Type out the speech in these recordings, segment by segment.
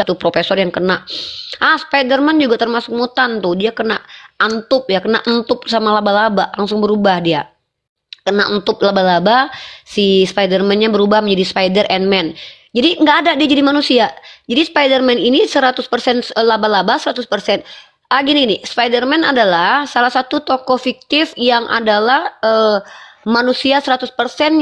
tuh profesor yang kena. Spiderman juga termasuk mutan tuh, dia kena antup ya, kena entup sama laba-laba, langsung berubah dia. Kena entup laba-laba, si Spiderman-nya berubah menjadi Spider and Man. Jadi nggak ada dia jadi manusia. Jadi Spiderman ini 100% laba-laba, 100%. Gini nih, Spiderman adalah salah satu tokoh fiktif yang adalah manusia 100%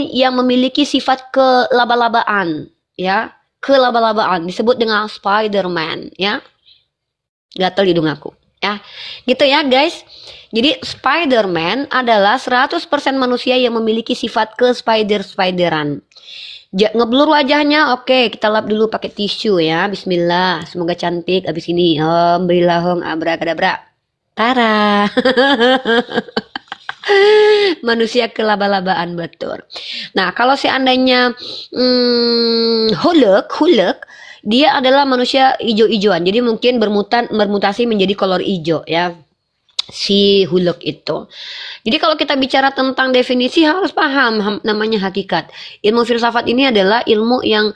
yang memiliki sifat kelaba-labaan, ya. Kelaba-labaan disebut dengan Spiderman, ya. Gatel hidung aku, ya. Gitu ya, guys. Jadi Spiderman adalah 100% manusia yang memiliki sifat ke-spideran. Ngeblur wajahnya, oke, kita lap dulu pakai tisu ya. Bismillah, semoga cantik abis ini. Alhamdulillahum abrakadabra. Tara. Manusia kelaba-labaan, betul. Nah, kalau seandainya Hulk, dia adalah manusia hijau-hijauan. Jadi mungkin bermutasi menjadi kolor hijau ya. Si Hulk itu. Jadi kalau kita bicara tentang definisi harus paham namanya hakikat. Ilmu filsafat ini adalah ilmu yang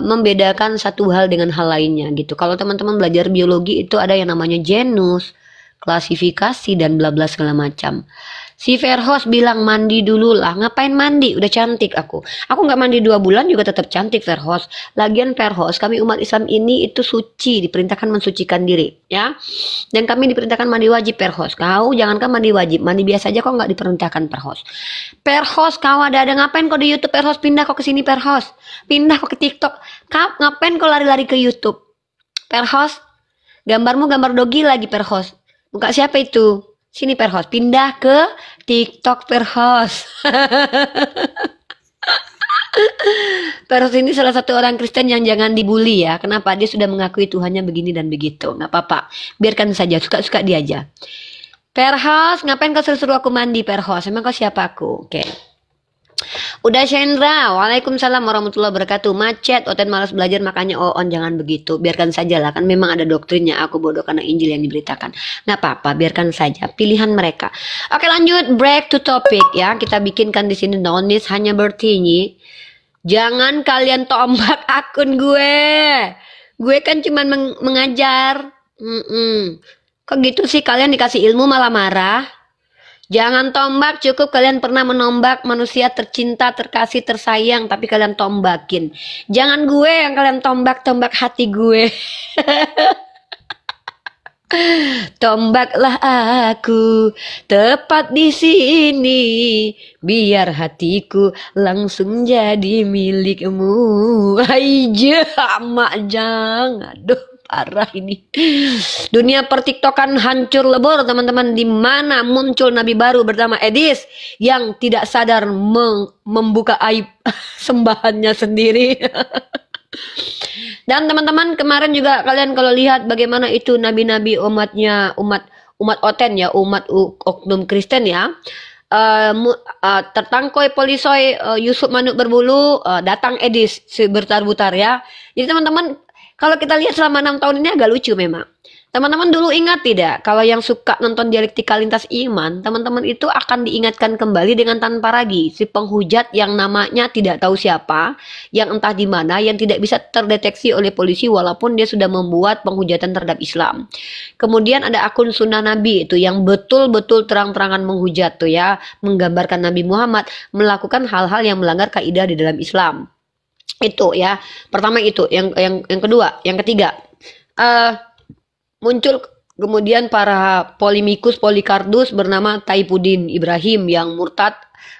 membedakan satu hal dengan hal lainnya gitu. Kalau teman-teman belajar biologi itu ada yang namanya genus, klasifikasi dan bla bla segala macam. Si Verhoes bilang mandi dulu lah. Ngapain mandi? Udah cantik aku. Aku nggak mandi 2 bulan juga tetap cantik Verhoes. Lagian Verhoes, kami umat Islam ini itu suci, diperintahkan mensucikan diri, ya. Dan kami diperintahkan mandi wajib Verhoes. Kau jangankan mandi wajib, mandi biasa aja kok nggak diperintahkan Verhoes. Verhoes, kau ada ngapain kau di YouTube Verhoes? Pindah kau ke sini Verhoes. Pindah kau ke TikTok. Kau ngapain kau lari-lari ke YouTube? Verhoes, gambarmu gambar dogi lagi Verhoes. Muka siapa itu? Sini Verhoes, pindah ke TikTok Verhoes. Verhoes ini salah satu orang Kristen yang jangan dibully ya. Kenapa? Dia sudah mengakui Tuhannya begini dan begitu. Nggak apa-apa, biarkan saja, suka-suka dia aja. Verhoes, ngapain kau suruh aku mandi Verhoes? Emang kau siapa aku? Oke. Udah Shendra, waalaikumsalam warahmatullahi wabarakatuh. Macet, Oten malas belajar makanya on jangan begitu. Biarkan saja lah, kan memang ada doktrinnya. Aku bodoh karena Injil yang diberitakan. Nggak apa-apa, biarkan saja. Pilihan mereka. Oke lanjut, break to topic ya. Kita bikinkan di sini nonis hanya bertinyi. Jangan kalian tombak akun gue. Gue kan cuma mengajar. Kok gitu sih kalian dikasih ilmu malah marah? Jangan tombak, cukup kalian pernah menombak manusia tercinta, terkasih, tersayang, tapi kalian tombakin. Jangan gue yang kalian tombak hati gue. Tombaklah aku tepat di sini, biar hatiku langsung jadi milikmu. Aja, mak jangan. Aduh. Parah ini. Dunia pertiktokan hancur lebur teman-teman. Di mana muncul nabi baru bernama Edis yang tidak sadar membuka aib sembahannya sendiri. Dan teman-teman kemarin juga kalian kalau lihat bagaimana itu nabi-nabi umat Oten ya, umat oknum Kristen ya. Tertangkoi polisoi Yusuf Manuk berbulu, datang Edis bertar-butar ya. Jadi teman-teman kalau kita lihat selama 6 tahun ini agak lucu memang. Teman-teman dulu ingat tidak? Kalau yang suka nonton dialektika lintas iman, teman-teman itu akan diingatkan kembali dengan tanpa ragi. Si penghujat yang namanya tidak tahu siapa, yang entah di mana, yang tidak bisa terdeteksi oleh polisi walaupun dia sudah membuat penghujatan terhadap Islam. Kemudian ada akun sunnah Nabi itu yang betul-betul terang-terangan menghujat tuh ya, menggambarkan Nabi Muhammad melakukan hal-hal yang melanggar kaidah di dalam Islam. Itu ya, pertama itu, yang kedua, yang ketiga, muncul kemudian para Polikardus bernama Taipudin Ibrahim yang murtad,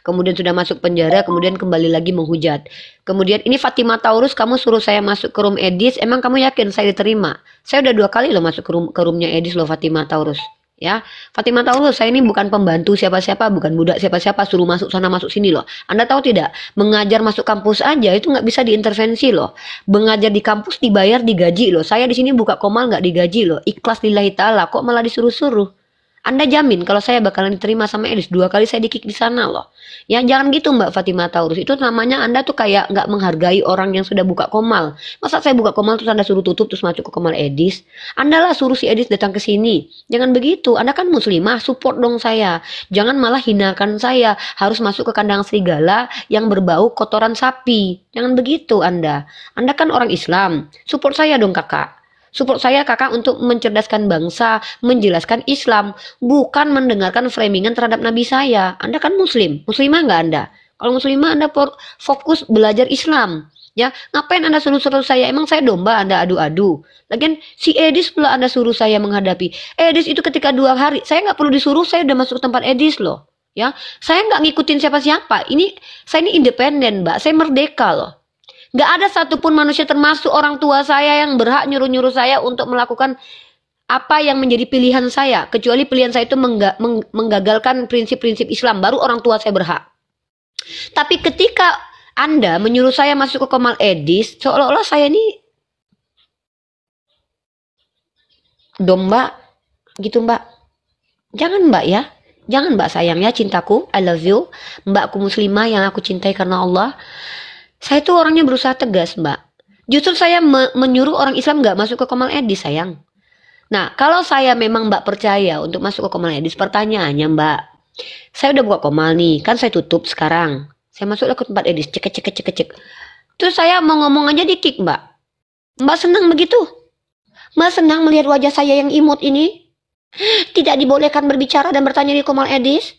kemudian sudah masuk penjara, kemudian kembali lagi menghujat. Kemudian ini Fatimah Taurus, kamu suruh saya masuk ke room Edis, emang kamu yakin saya diterima? Saya udah 2 kali loh masuk ke roomnya Edis loh Fatimah Taurus. Ya, Fatimah Taurus, saya ini bukan pembantu siapa-siapa, bukan budak siapa-siapa, suruh masuk sana masuk sini loh. Anda tahu tidak, mengajar masuk kampus aja itu nggak bisa diintervensi loh. Mengajar di kampus dibayar, digaji loh. Saya di sini buka komal nggak digaji loh. Ikhlas lillahi ta'ala, kok malah disuruh-suruh? Anda jamin kalau saya bakalan diterima sama Edis? 2 kali saya di-kick di sana loh. Ya jangan gitu Mbak Fatimah Taurus. Itu namanya Anda tuh kayak nggak menghargai orang yang sudah buka komal. Masa saya buka komal terus Anda suruh tutup terus masuk ke komal Edis? Anda lah suruh si Edis datang ke sini. Jangan begitu. Anda kan muslimah, support dong saya. Jangan malah hinakan saya. Harus masuk ke kandang serigala yang berbau kotoran sapi. Jangan begitu Anda. Anda kan orang Islam. Support saya dong kakak. Support saya kakak untuk mencerdaskan bangsa, menjelaskan Islam, bukan mendengarkan framingan terhadap Nabi saya. Anda kan muslim, muslimah nggak Anda? Kalau muslimah Anda fokus belajar Islam. Ya, ngapain Anda suruh-suruh saya? Emang saya domba Anda adu-adu? Lagian si Edis pula Anda suruh saya menghadapi. Edis itu ketika 2 hari, saya nggak perlu disuruh, saya udah masuk ke tempat Edis loh. Ya, saya nggak ngikutin siapa-siapa. Saya ini independen, Mbak. Saya merdeka loh. Gak ada satupun manusia termasuk orang tua saya yang berhak nyuruh-nyuruh saya untuk melakukan apa yang menjadi pilihan saya. Kecuali pilihan saya itu menggagalkan prinsip-prinsip Islam. Baru orang tua saya berhak. Tapi ketika Anda menyuruh saya masuk ke Komal Edis, seolah-olah saya ini domba gitu Mbak. Jangan Mbak ya. Jangan Mbak sayang ya cintaku. I love you. Mbakku muslimah yang aku cintai karena Allah. Saya tuh orangnya berusaha tegas Mbak. Justru saya menyuruh orang Islam gak masuk ke Komal Edis sayang. Nah kalau saya memang Mbak percaya untuk masuk ke Komal Edis, pertanyaannya Mbak, saya udah buka Komal nih, kan saya tutup sekarang. Saya masuk ke tempat Edis, cek. Terus saya mau ngomong aja di kick Mbak. Mbak senang begitu? Mbak senang melihat wajah saya yang imut ini? Tidak dibolehkan berbicara dan bertanya di Komal Edis?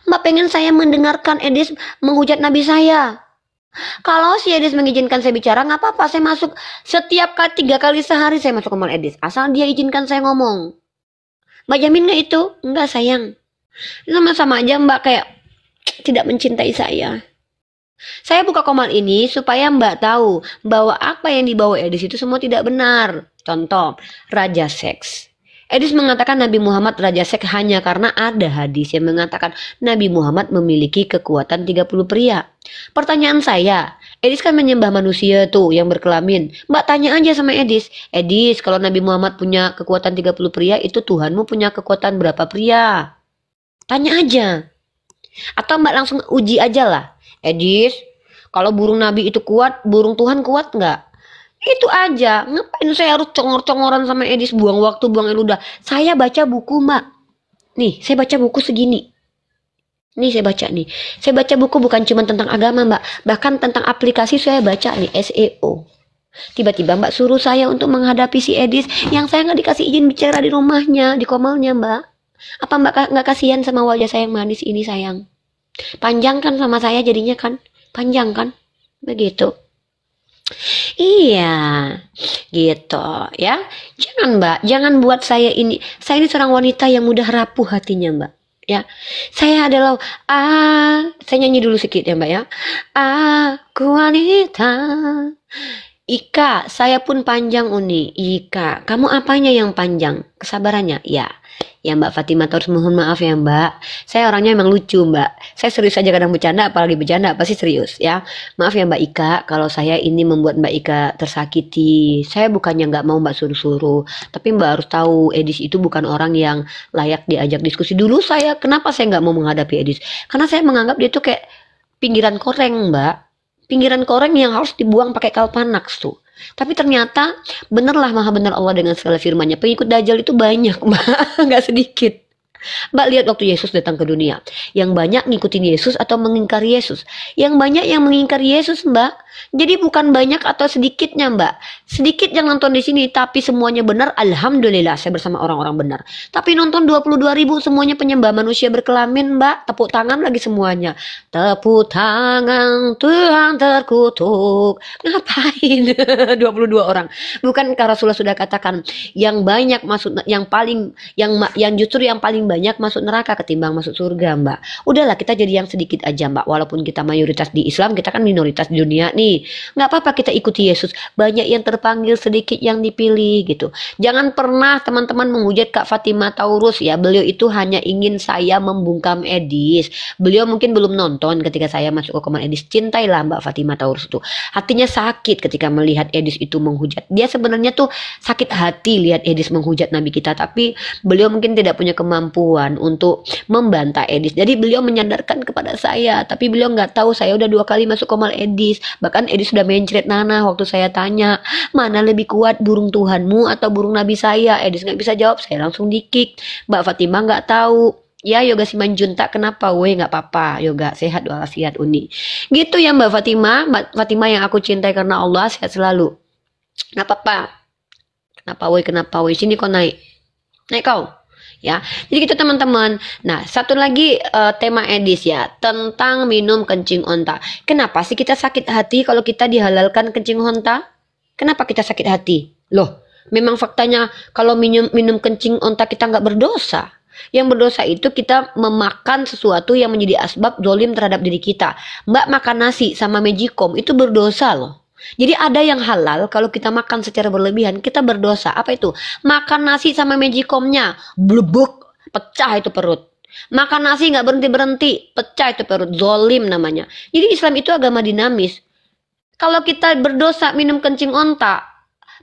Mbak pengen saya mendengarkan Edis menghujat Nabi saya. Kalau si Edis mengizinkan saya bicara, nggak apa-apa. Saya masuk setiap 3 kali sehari saya masuk ke Mall Edis. Asal dia izinkan saya ngomong. Mbak jamin nggak itu? Nggak sayang. Sama-sama aja Mbak kayak tidak mencintai saya. Saya buka komal ini supaya Mbak tahu bahwa apa yang dibawa Edis itu semua tidak benar. Contoh, raja seks. Edis mengatakan Nabi Muhammad raja seks hanya karena ada hadis yang mengatakan Nabi Muhammad memiliki kekuatan 30 pria. Pertanyaan saya, Edis kan menyembah manusia tuh yang berkelamin. Mbak tanya aja sama Edis, Edis kalau Nabi Muhammad punya kekuatan 30 pria, itu Tuhanmu punya kekuatan berapa pria? Tanya aja. Atau Mbak langsung uji aja lah. Edis, kalau burung Nabi itu kuat, burung Tuhan kuat nggak? Itu aja. Ngapain saya harus congor-congoran sama Edis, buang waktu, buang ludah. Saya baca buku Mbak. Nih, saya baca buku segini. Nih saya baca nih. Saya baca buku bukan cuma tentang agama Mbak. Bahkan tentang aplikasi saya baca nih, SEO. Tiba-tiba Mbak suruh saya untuk menghadapi si Edis yang saya nggak dikasih izin bicara di rumahnya, di komalnya Mbak. Apa Mbak nggak kasihan sama wajah saya yang manis ini sayang? Panjang kan sama saya jadinya kan? Panjang kan? Begitu. Iya, gitu ya. Jangan Mbak, jangan buat saya ini seorang wanita yang mudah rapuh hatinya Mbak. Ya, saya adalah saya nyanyi dulu sedikit ya Mbak ya. Aku wanita. Ika, saya pun panjang Uni. Ika, kamu apanya yang panjang? Kesabarannya? Ya. Ya Mbak Fatimah Taurus, mohon maaf ya Mbak. Saya orangnya emang lucu Mbak. Saya serius aja kadang bercanda, apalagi bercanda pasti serius ya. Maaf ya Mbak Ika, kalau saya ini membuat Mbak Ika tersakiti. Saya bukannya nggak mau Mbak suruh-suruh, tapi Mbak harus tahu Edis itu bukan orang yang layak diajak diskusi. Dulu kenapa saya nggak mau menghadapi Edis? Karena saya menganggap dia tuh kayak pinggiran koreng Mbak. Pinggiran koreng yang harus dibuang pakai kalpanax tuh. Tapi ternyata benerlah maha benar Allah dengan segala firman-Nya. Pengikut Dajjal itu banyak Mbak, nggak sedikit. Mbak lihat waktu Yesus datang ke dunia, yang banyak ngikutin Yesus atau mengingkari Yesus. Yang banyak yang mengingkari Yesus Mbak. Jadi bukan banyak atau sedikitnya Mbak. Sedikit yang nonton di sini tapi semuanya benar. Alhamdulillah saya bersama orang-orang benar. Tapi nonton 22.000 semuanya penyembah manusia berkelamin Mbak. Tepuk tangan lagi semuanya. Tepuk tangan Tuhan terkutuk. Ngapain? 22 orang. Bukankah Rasulullah sudah katakan yang banyak masuk, yang justru yang paling banyak masuk neraka ketimbang masuk surga Mbak. Udahlah kita jadi yang sedikit aja Mbak. Walaupun kita mayoritas di Islam, kita kan minoritas di dunia nih. Nggak apa-apa kita ikuti Yesus. Banyak yang terpanggil, sedikit yang dipilih gitu. Jangan pernah teman-teman menghujat Kak Fatimah Taurus ya. Beliau itu hanya ingin saya membungkam Edis. Beliau mungkin belum nonton ketika saya masuk ke komen Edis. Cintailah Mbak Fatimah Taurus itu. Hatinya sakit ketika melihat Edis itu menghujat. Dia sebenarnya tuh sakit hati lihat Edis menghujat Nabi kita. Tapi beliau mungkin tidak punya kemampuan kemampuan untuk membantah Edis. Jadi beliau menyadarkan kepada saya, tapi beliau nggak tahu saya udah 2 kali masuk komal Edis. Bahkan Edis sudah mencret Nana waktu saya tanya, mana lebih kuat burung Tuhanmu atau burung Nabi saya? Edis nggak bisa jawab, saya langsung di-kick. Mbak Fatimah nggak tahu. Ya Yoga Simanjuntak kenapa? Woi nggak apa-apa, Yoga sehat walafiat Uni. Gitu ya Mbak Fatimah yang aku cintai karena Allah, sehat selalu. Nggak apa-apa. Kenapa woi sini kau naik kau. Ya, jadi gitu teman-teman. Nah, satu lagi tema Edis ya, tentang minum kencing onta. Kenapa sih kita sakit hati kalau kita dihalalkan kencing onta? Kenapa kita sakit hati? Loh, memang faktanya kalau minum kencing onta kita nggak berdosa. Yang berdosa itu kita memakan sesuatu yang menjadi asbab zolim terhadap diri kita. Mbak makan nasi sama Magicom itu berdosa loh. Jadi ada yang halal kalau kita makan secara berlebihan kita berdosa. Apa itu? Makan nasi sama Magicomnya blubuk, pecah itu perut. Makan nasi nggak berhenti, pecah itu perut. Zolim namanya. Jadi Islam itu agama dinamis. Kalau kita berdosa minum kencing onta,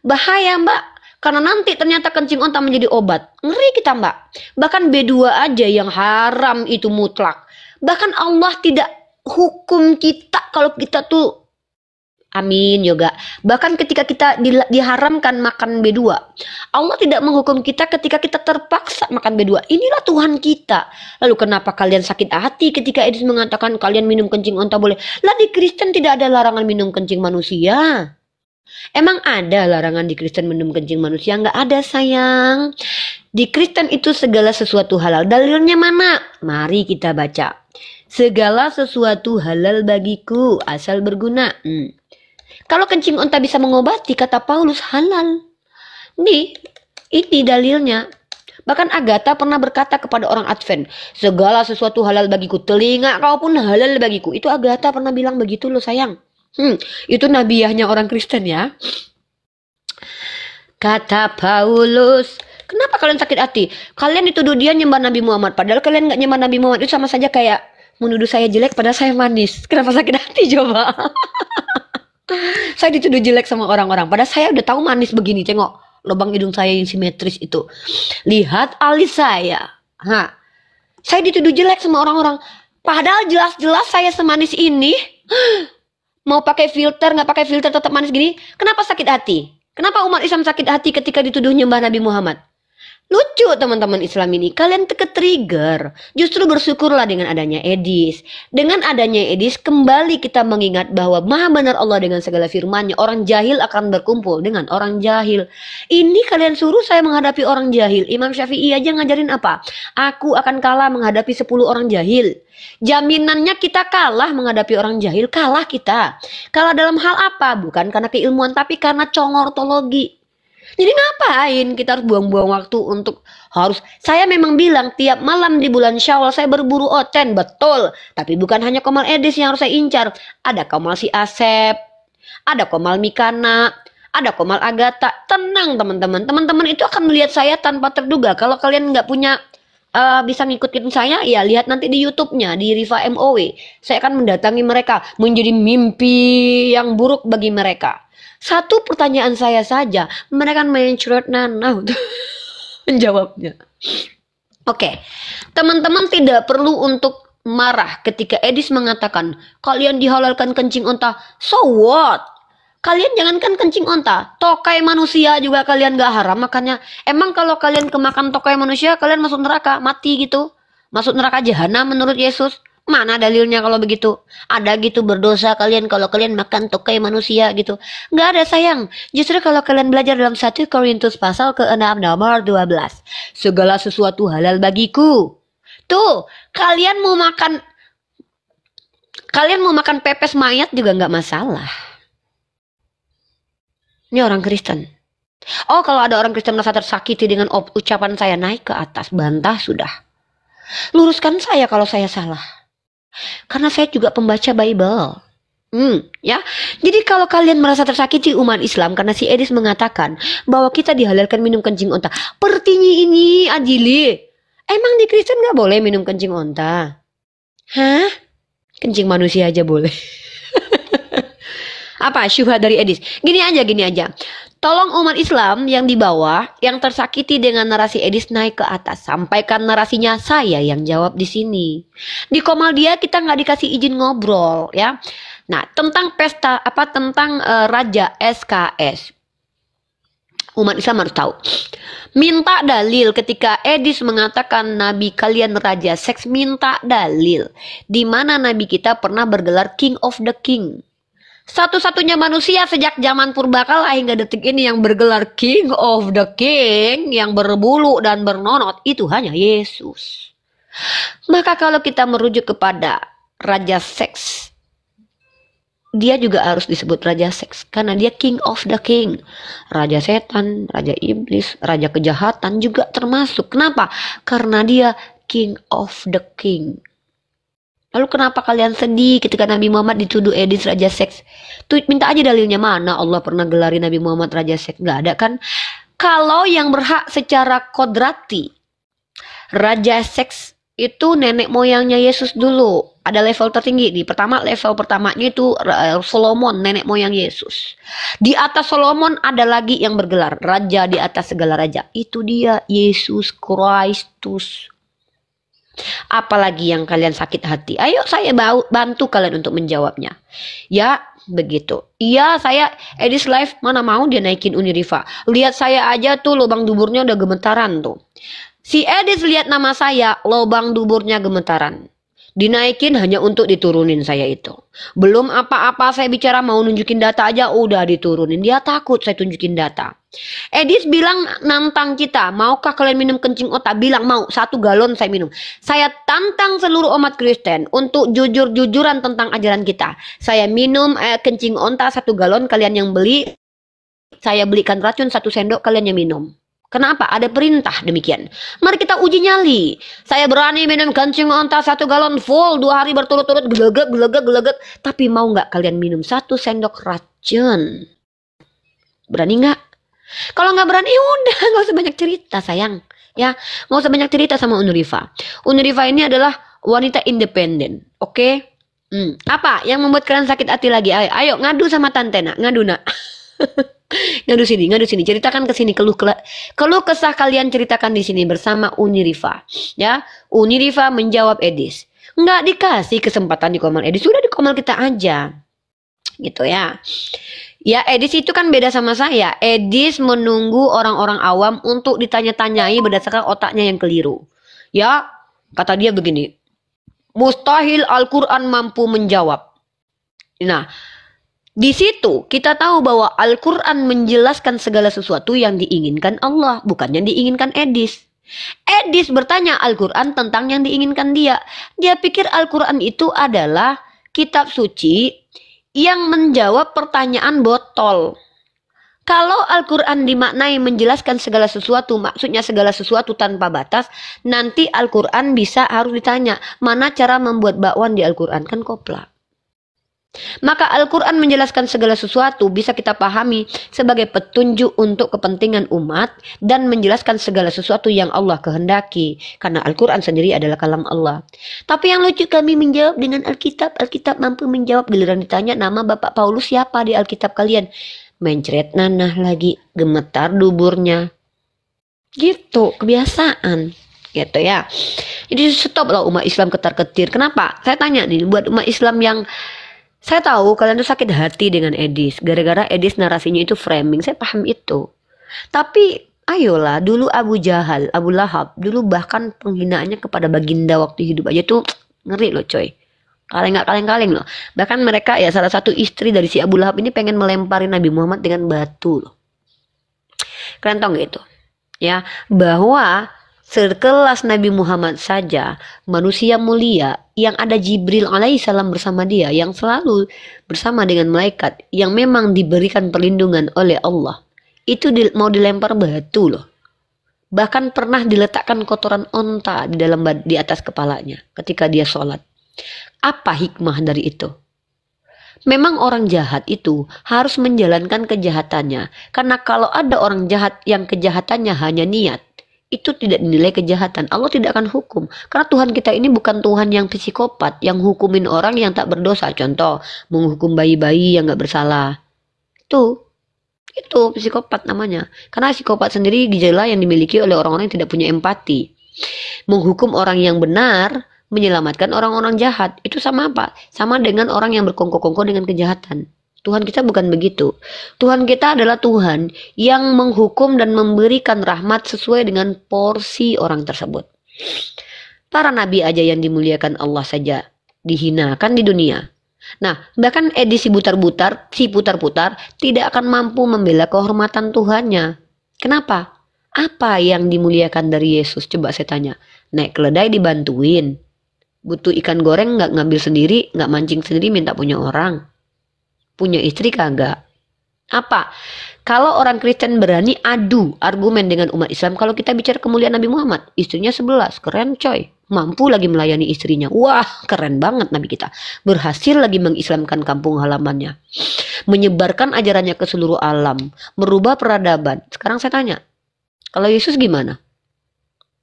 bahaya Mbak. Karena nanti ternyata kencing onta menjadi obat. Ngeri kita Mbak. Bahkan B2 aja yang haram itu mutlak. Bahkan Allah tidak hukum kita kalau kita tuh, amin Yoga. Bahkan ketika kita diharamkan makan B2, Allah tidak menghukum kita ketika kita terpaksa makan B2. Inilah Tuhan kita. Lalu kenapa kalian sakit hati ketika Edis mengatakan kalian minum kencing onta boleh? Lah di Kristen tidak ada larangan minum kencing manusia. Emang ada larangan di Kristen minum kencing manusia? Nggak ada sayang. Di Kristen itu segala sesuatu halal. Dalilnya mana? Mari kita baca. Segala sesuatu halal bagiku asal berguna. Kalau kencing onta bisa mengobati, kata Paulus halal. Ini dalilnya. Bahkan Agatha pernah berkata kepada orang Advent, segala sesuatu halal bagiku, telinga kau pun halal bagiku. Itu Agatha pernah bilang begitu loh sayang. Itu nabiahnya orang Kristen ya. Kata Paulus, kenapa kalian sakit hati? Kalian dituduh dia nyembah Nabi Muhammad, padahal kalian nggak nyembah Nabi Muhammad. Itu sama saja kayak menuduh saya jelek padahal saya manis. Kenapa sakit hati coba? Saya dituduh jelek sama orang-orang, padahal saya udah tahu manis begini. Tengok lubang hidung saya yang simetris itu. Lihat alis saya. Saya dituduh jelek sama orang-orang, padahal jelas-jelas saya semanis ini. Mau pakai filter, nggak pakai filter tetap manis gini. Kenapa sakit hati? Kenapa umat Islam sakit hati ketika dituduh nyembah Nabi Muhammad? Lucu teman-teman Islam ini. Kalian ke-trigger. Justru bersyukurlah dengan adanya Edis. Dengan adanya Edis kembali kita mengingat bahwa maha benar Allah dengan segala firman-Nya. Orang jahil akan berkumpul dengan orang jahil. Ini kalian suruh saya menghadapi orang jahil. Imam Syafi'i aja ngajarin apa? Aku akan kalah menghadapi 10 orang jahil. Jaminannya kita kalah menghadapi orang jahil. Kalah kita. Kalah dalam hal apa? Bukan karena keilmuan tapi karena congortologi. Jadi ngapain kita harus buang-buang waktu untuk saya memang bilang tiap malam di bulan Syawal saya berburu oten, betul. Tapi bukan hanya Komal Edis yang harus saya incar. Ada Komal si Asep, ada Komal Mikana, ada Komal Agatha. Tenang teman-teman. Teman-teman itu akan melihat saya tanpa terduga. Kalau kalian nggak punya bisa ngikutin saya, ya lihat nanti di YouTube-nya di Riva MOW. Saya akan mendatangi mereka, menjadi mimpi yang buruk bagi mereka. Satu pertanyaan saya saja, mereka mencret Nana menjawabnya. Oke, teman-teman tidak perlu untuk marah ketika Edis mengatakan kalian dihalalkan kencing onta. So what? Kalian jangankan kencing onta, tokai manusia juga kalian gak haram makannya. Emang kalau kalian kemakan tokai manusia, kalian masuk neraka, mati gitu? Masuk neraka jahanam menurut Yesus? Mana dalilnya kalau begitu? Ada gitu berdosa kalian kalau kalian makan tokai manusia gitu? Gak ada sayang. Justru kalau kalian belajar dalam 1 Korintus pasal ke-6 nomor 12. Segala sesuatu halal bagiku. Tuh, kalian mau makan pepes mayat juga gak masalah. Ini orang Kristen. Oh, kalau ada orang Kristen merasa tersakiti dengan ucapan saya, naik ke atas, bantah sudah. Luruskan saya kalau saya salah. Karena saya juga pembaca Bible. Ya. Jadi kalau kalian merasa tersakiti umat Islam karena si Edis mengatakan bahwa kita dihalalkan minum kencing onta. Pertinyi ini Adili. Emang di Kristen gak boleh minum kencing onta? Hah? Kencing manusia aja boleh. Apa syubhat dari Edis? Gini aja. Tolong umat Islam yang di bawah, yang tersakiti dengan narasi Edis naik ke atas. Sampaikan narasinya, saya yang jawab di sini. Di Komal dia kita nggak dikasih izin ngobrol, ya. Nah, tentang pesta tentang Raja SKS. Umat Islam harus tahu. Minta dalil ketika Edis mengatakan Nabi kalian raja seks, minta dalil. Di mana Nabi kita pernah bergelar King of the King. Satu-satunya manusia sejak zaman purbakala hingga detik ini yang bergelar King of the King, yang berbulu dan bernonot, itu hanya Yesus. Maka kalau kita merujuk kepada raja seks, dia juga harus disebut raja seks karena dia King of the King. Raja setan, raja iblis, raja kejahatan juga termasuk. Kenapa? Karena dia King of the King. Lalu kenapa kalian sedih ketika Nabi Muhammad dituduh Edis raja seks? Tuh minta aja dalilnya, mana Allah pernah gelari Nabi Muhammad raja seks? Nggak ada kan? Kalau yang berhak secara kodrati raja seks itu nenek moyangnya Yesus dulu. Ada level tertinggi di level pertamanya itu Solomon, nenek moyang Yesus. Di atas Solomon ada lagi yang bergelar raja di atas segala raja. Itu dia Yesus Kristus. Apalagi yang kalian sakit hati, ayo saya bantu kalian untuk menjawabnya. Ya begitu. Iya saya Edis Live mana mau dia naikin Uniriva. Lihat saya aja tuh lubang duburnya udah gemetaran tuh. Si Edis lihat nama saya, lubang duburnya gemetaran. Dinaikin hanya untuk diturunin saya itu. Belum apa-apa saya bicara mau nunjukin data aja udah diturunin. Dia takut saya tunjukin data. Edis bilang nantang kita, maukah kalian minum kencing otak? Bilang mau, 1 galon saya minum. Saya tantang seluruh umat Kristen untuk jujur-jujuran tentang ajaran kita. Saya minum kencing onta 1 galon, kalian yang beli. Saya belikan racun 1 sendok, kalian yang minum. Kenapa? Ada perintah demikian. Mari kita uji nyali. Saya berani minum kencing onta 1 galon full 2 hari berturut-turut, gelegek. Tapi mau nggak kalian minum 1 sendok racun? Berani nggak? Kalau nggak berani, udah nggak usah banyak cerita sayang. Ya, nggak usah banyak cerita sama Uniriva. Uniriva ini adalah wanita independen. Oke? Apa yang membuat kalian sakit hati lagi? Ayo ngadu sama tante nak, ngadu nak. ngadu sini, ceritakan ke sini, keluh kesah kalian ceritakan di sini bersama Uniriva. Ya, Uniriva menjawab Edis. Nggak dikasih kesempatan di Komal Edis, sudah di Komal kita aja. Gitu ya. Ya Edis itu kan beda sama saya. Edis menunggu orang-orang awam untuk ditanya-tanyai berdasarkan otaknya yang keliru. Ya, kata dia begini. Mustahil Al-Quran mampu menjawab. Nah, di situ kita tahu bahwa Al-Quran menjelaskan segala sesuatu yang diinginkan Allah, bukan yang diinginkan Edis. Edis bertanya Al-Quran tentang yang diinginkan dia. Dia pikir Al-Quran itu adalah kitab suci yang menjawab pertanyaan botol. Kalau Al-Quran dimaknai menjelaskan segala sesuatu, maksudnya segala sesuatu tanpa batas, nanti Al-Quran harus ditanya, mana cara membuat bakwan di Al-Quran? Kan kopla. Maka Al-Quran menjelaskan segala sesuatu bisa kita pahami sebagai petunjuk untuk kepentingan umat dan menjelaskan segala sesuatu yang Allah kehendaki. Karena Al-Quran sendiri adalah kalam Allah. Tapi yang lucu kami menjawab dengan Alkitab. Alkitab mampu menjawab, giliran ditanya nama Bapak Paulus siapa di Alkitab kalian. Mencret nanah lagi, gemetar duburnya. Gitu, kebiasaan. Gitu ya. Jadi stop lah umat Islam ketar-ketir. Kenapa? Saya tanya nih buat umat Islam yang saya tahu kalian tuh sakit hati dengan Edis. Gara-gara Edis narasinya itu framing. Saya paham itu. Tapi ayolah, dulu Abu Jahal, Abu Lahab, dulu bahkan penghinaannya kepada baginda waktu hidup aja tuh ngeri loh coy. Kaleng loh. Bahkan mereka ya salah satu istri dari si Abu Lahab ini pengen melempari Nabi Muhammad dengan batu loh. Kalian tahu gak itu? Ya, bahwa sekelas Nabi Muhammad saja, manusia mulia yang ada Jibril alaihissalam bersama dia, yang selalu bersama dengan malaikat, yang memang diberikan perlindungan oleh Allah, itu mau dilempar batu loh. Bahkan pernah diletakkan kotoran onta di atas kepalanya ketika dia sholat. Apa hikmah dari itu? Memang orang jahat itu harus menjalankan kejahatannya, karena kalau ada orang jahat yang kejahatannya hanya niat, itu tidak dinilai kejahatan. Allah tidak akan hukum. Karena Tuhan kita ini bukan Tuhan yang psikopat, yang hukumin orang yang tak berdosa. Contoh, menghukum bayi-bayi yang gak bersalah. Itu psikopat namanya. Karena psikopat sendiri gejala yang dimiliki oleh orang-orang yang tidak punya empati. Menghukum orang yang benar, menyelamatkan orang-orang jahat. Itu sama apa? Sama dengan orang yang berkongkol-kongkol dengan kejahatan. Tuhan kita bukan begitu. Tuhan kita adalah Tuhan yang menghukum dan memberikan rahmat sesuai dengan porsi orang tersebut. Para nabi aja yang dimuliakan Allah saja dihinakan di dunia. Nah, bahkan edisi putar-putar tidak akan mampu membela kehormatan Tuhannya. Kenapa? Apa yang dimuliakan dari Yesus? Coba saya tanya. Naik keledai dibantuin. Butuh ikan goreng nggak ngambil sendiri, nggak mancing sendiri, minta punya orang. Punya istri kagak. Apa? Kalau orang Kristen berani adu argumen dengan umat Islam, kalau kita bicara kemuliaan Nabi Muhammad, istrinya 11, keren coy. Mampu lagi melayani istrinya. Wah, keren banget Nabi kita. Berhasil lagi mengislamkan kampung halamannya. Menyebarkan ajarannya ke seluruh alam. Merubah peradaban. Sekarang saya tanya, kalau Yesus gimana?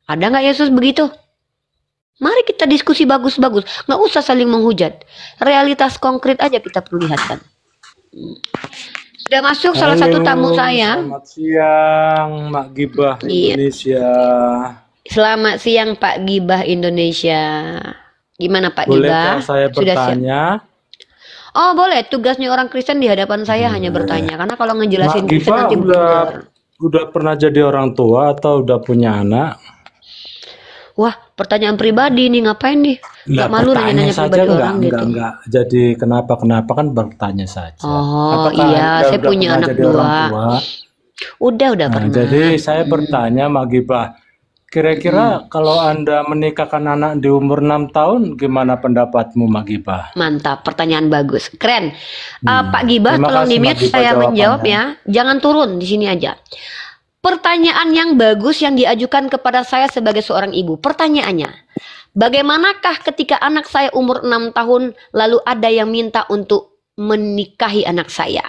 Ada nggak Yesus begitu? Mari kita diskusi bagus-bagus. Nggak usah saling menghujat. Realitas konkret aja kita perlihatkan. Sudah masuk salah satu tamu saya. Selamat siang, Mak Gibah Indonesia. Selamat siang Pak Gibah Indonesia. Gimana Pak Bolehkah Gibah? saya Sudah bertanya? siap? Oh boleh. Tugasnya orang Kristen di hadapan saya hanya bertanya. Karena kalau ngejelasin Mak Kristen Gibah nanti udah pernah jadi orang tua atau udah punya anak? Wah, pertanyaan pribadi nih, ngapain nih? Nggak malu nanya-nanya pribadi orang gitu. Enggak. Jadi kenapa kan bertanya saja. Oh Apakah iya, Anda saya udah punya pernah anak jadi orang 2. tua? Udah Nah, pernah. jadi saya bertanya, Mak Gibah, kira-kira kalau Anda menikahkan anak di umur 6 tahun, gimana pendapatmu, Mak Gibah? Mantap, pertanyaan bagus, keren. Pak Gibah, Terima tolong kasih, di-mute Mak Gibah, saya menjawab jawabannya. ya. Jangan turun di sini aja. Pertanyaan yang bagus yang diajukan kepada saya sebagai seorang ibu. Pertanyaannya, bagaimanakah ketika anak saya umur 6 tahun lalu ada yang minta untuk menikahi anak saya?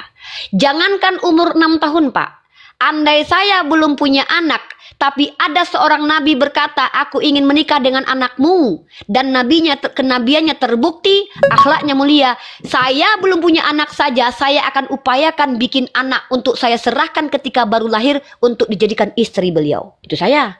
Jangankan umur 6 tahun, Pak. Andai saya belum punya anak, tapi ada seorang nabi berkata, aku ingin menikah dengan anakmu. Dan kenabiannya terbukti, akhlaknya mulia. Saya belum punya anak saja, saya akan upayakan bikin anak untuk saya serahkan ketika baru lahir untuk dijadikan istri beliau. Itu saya.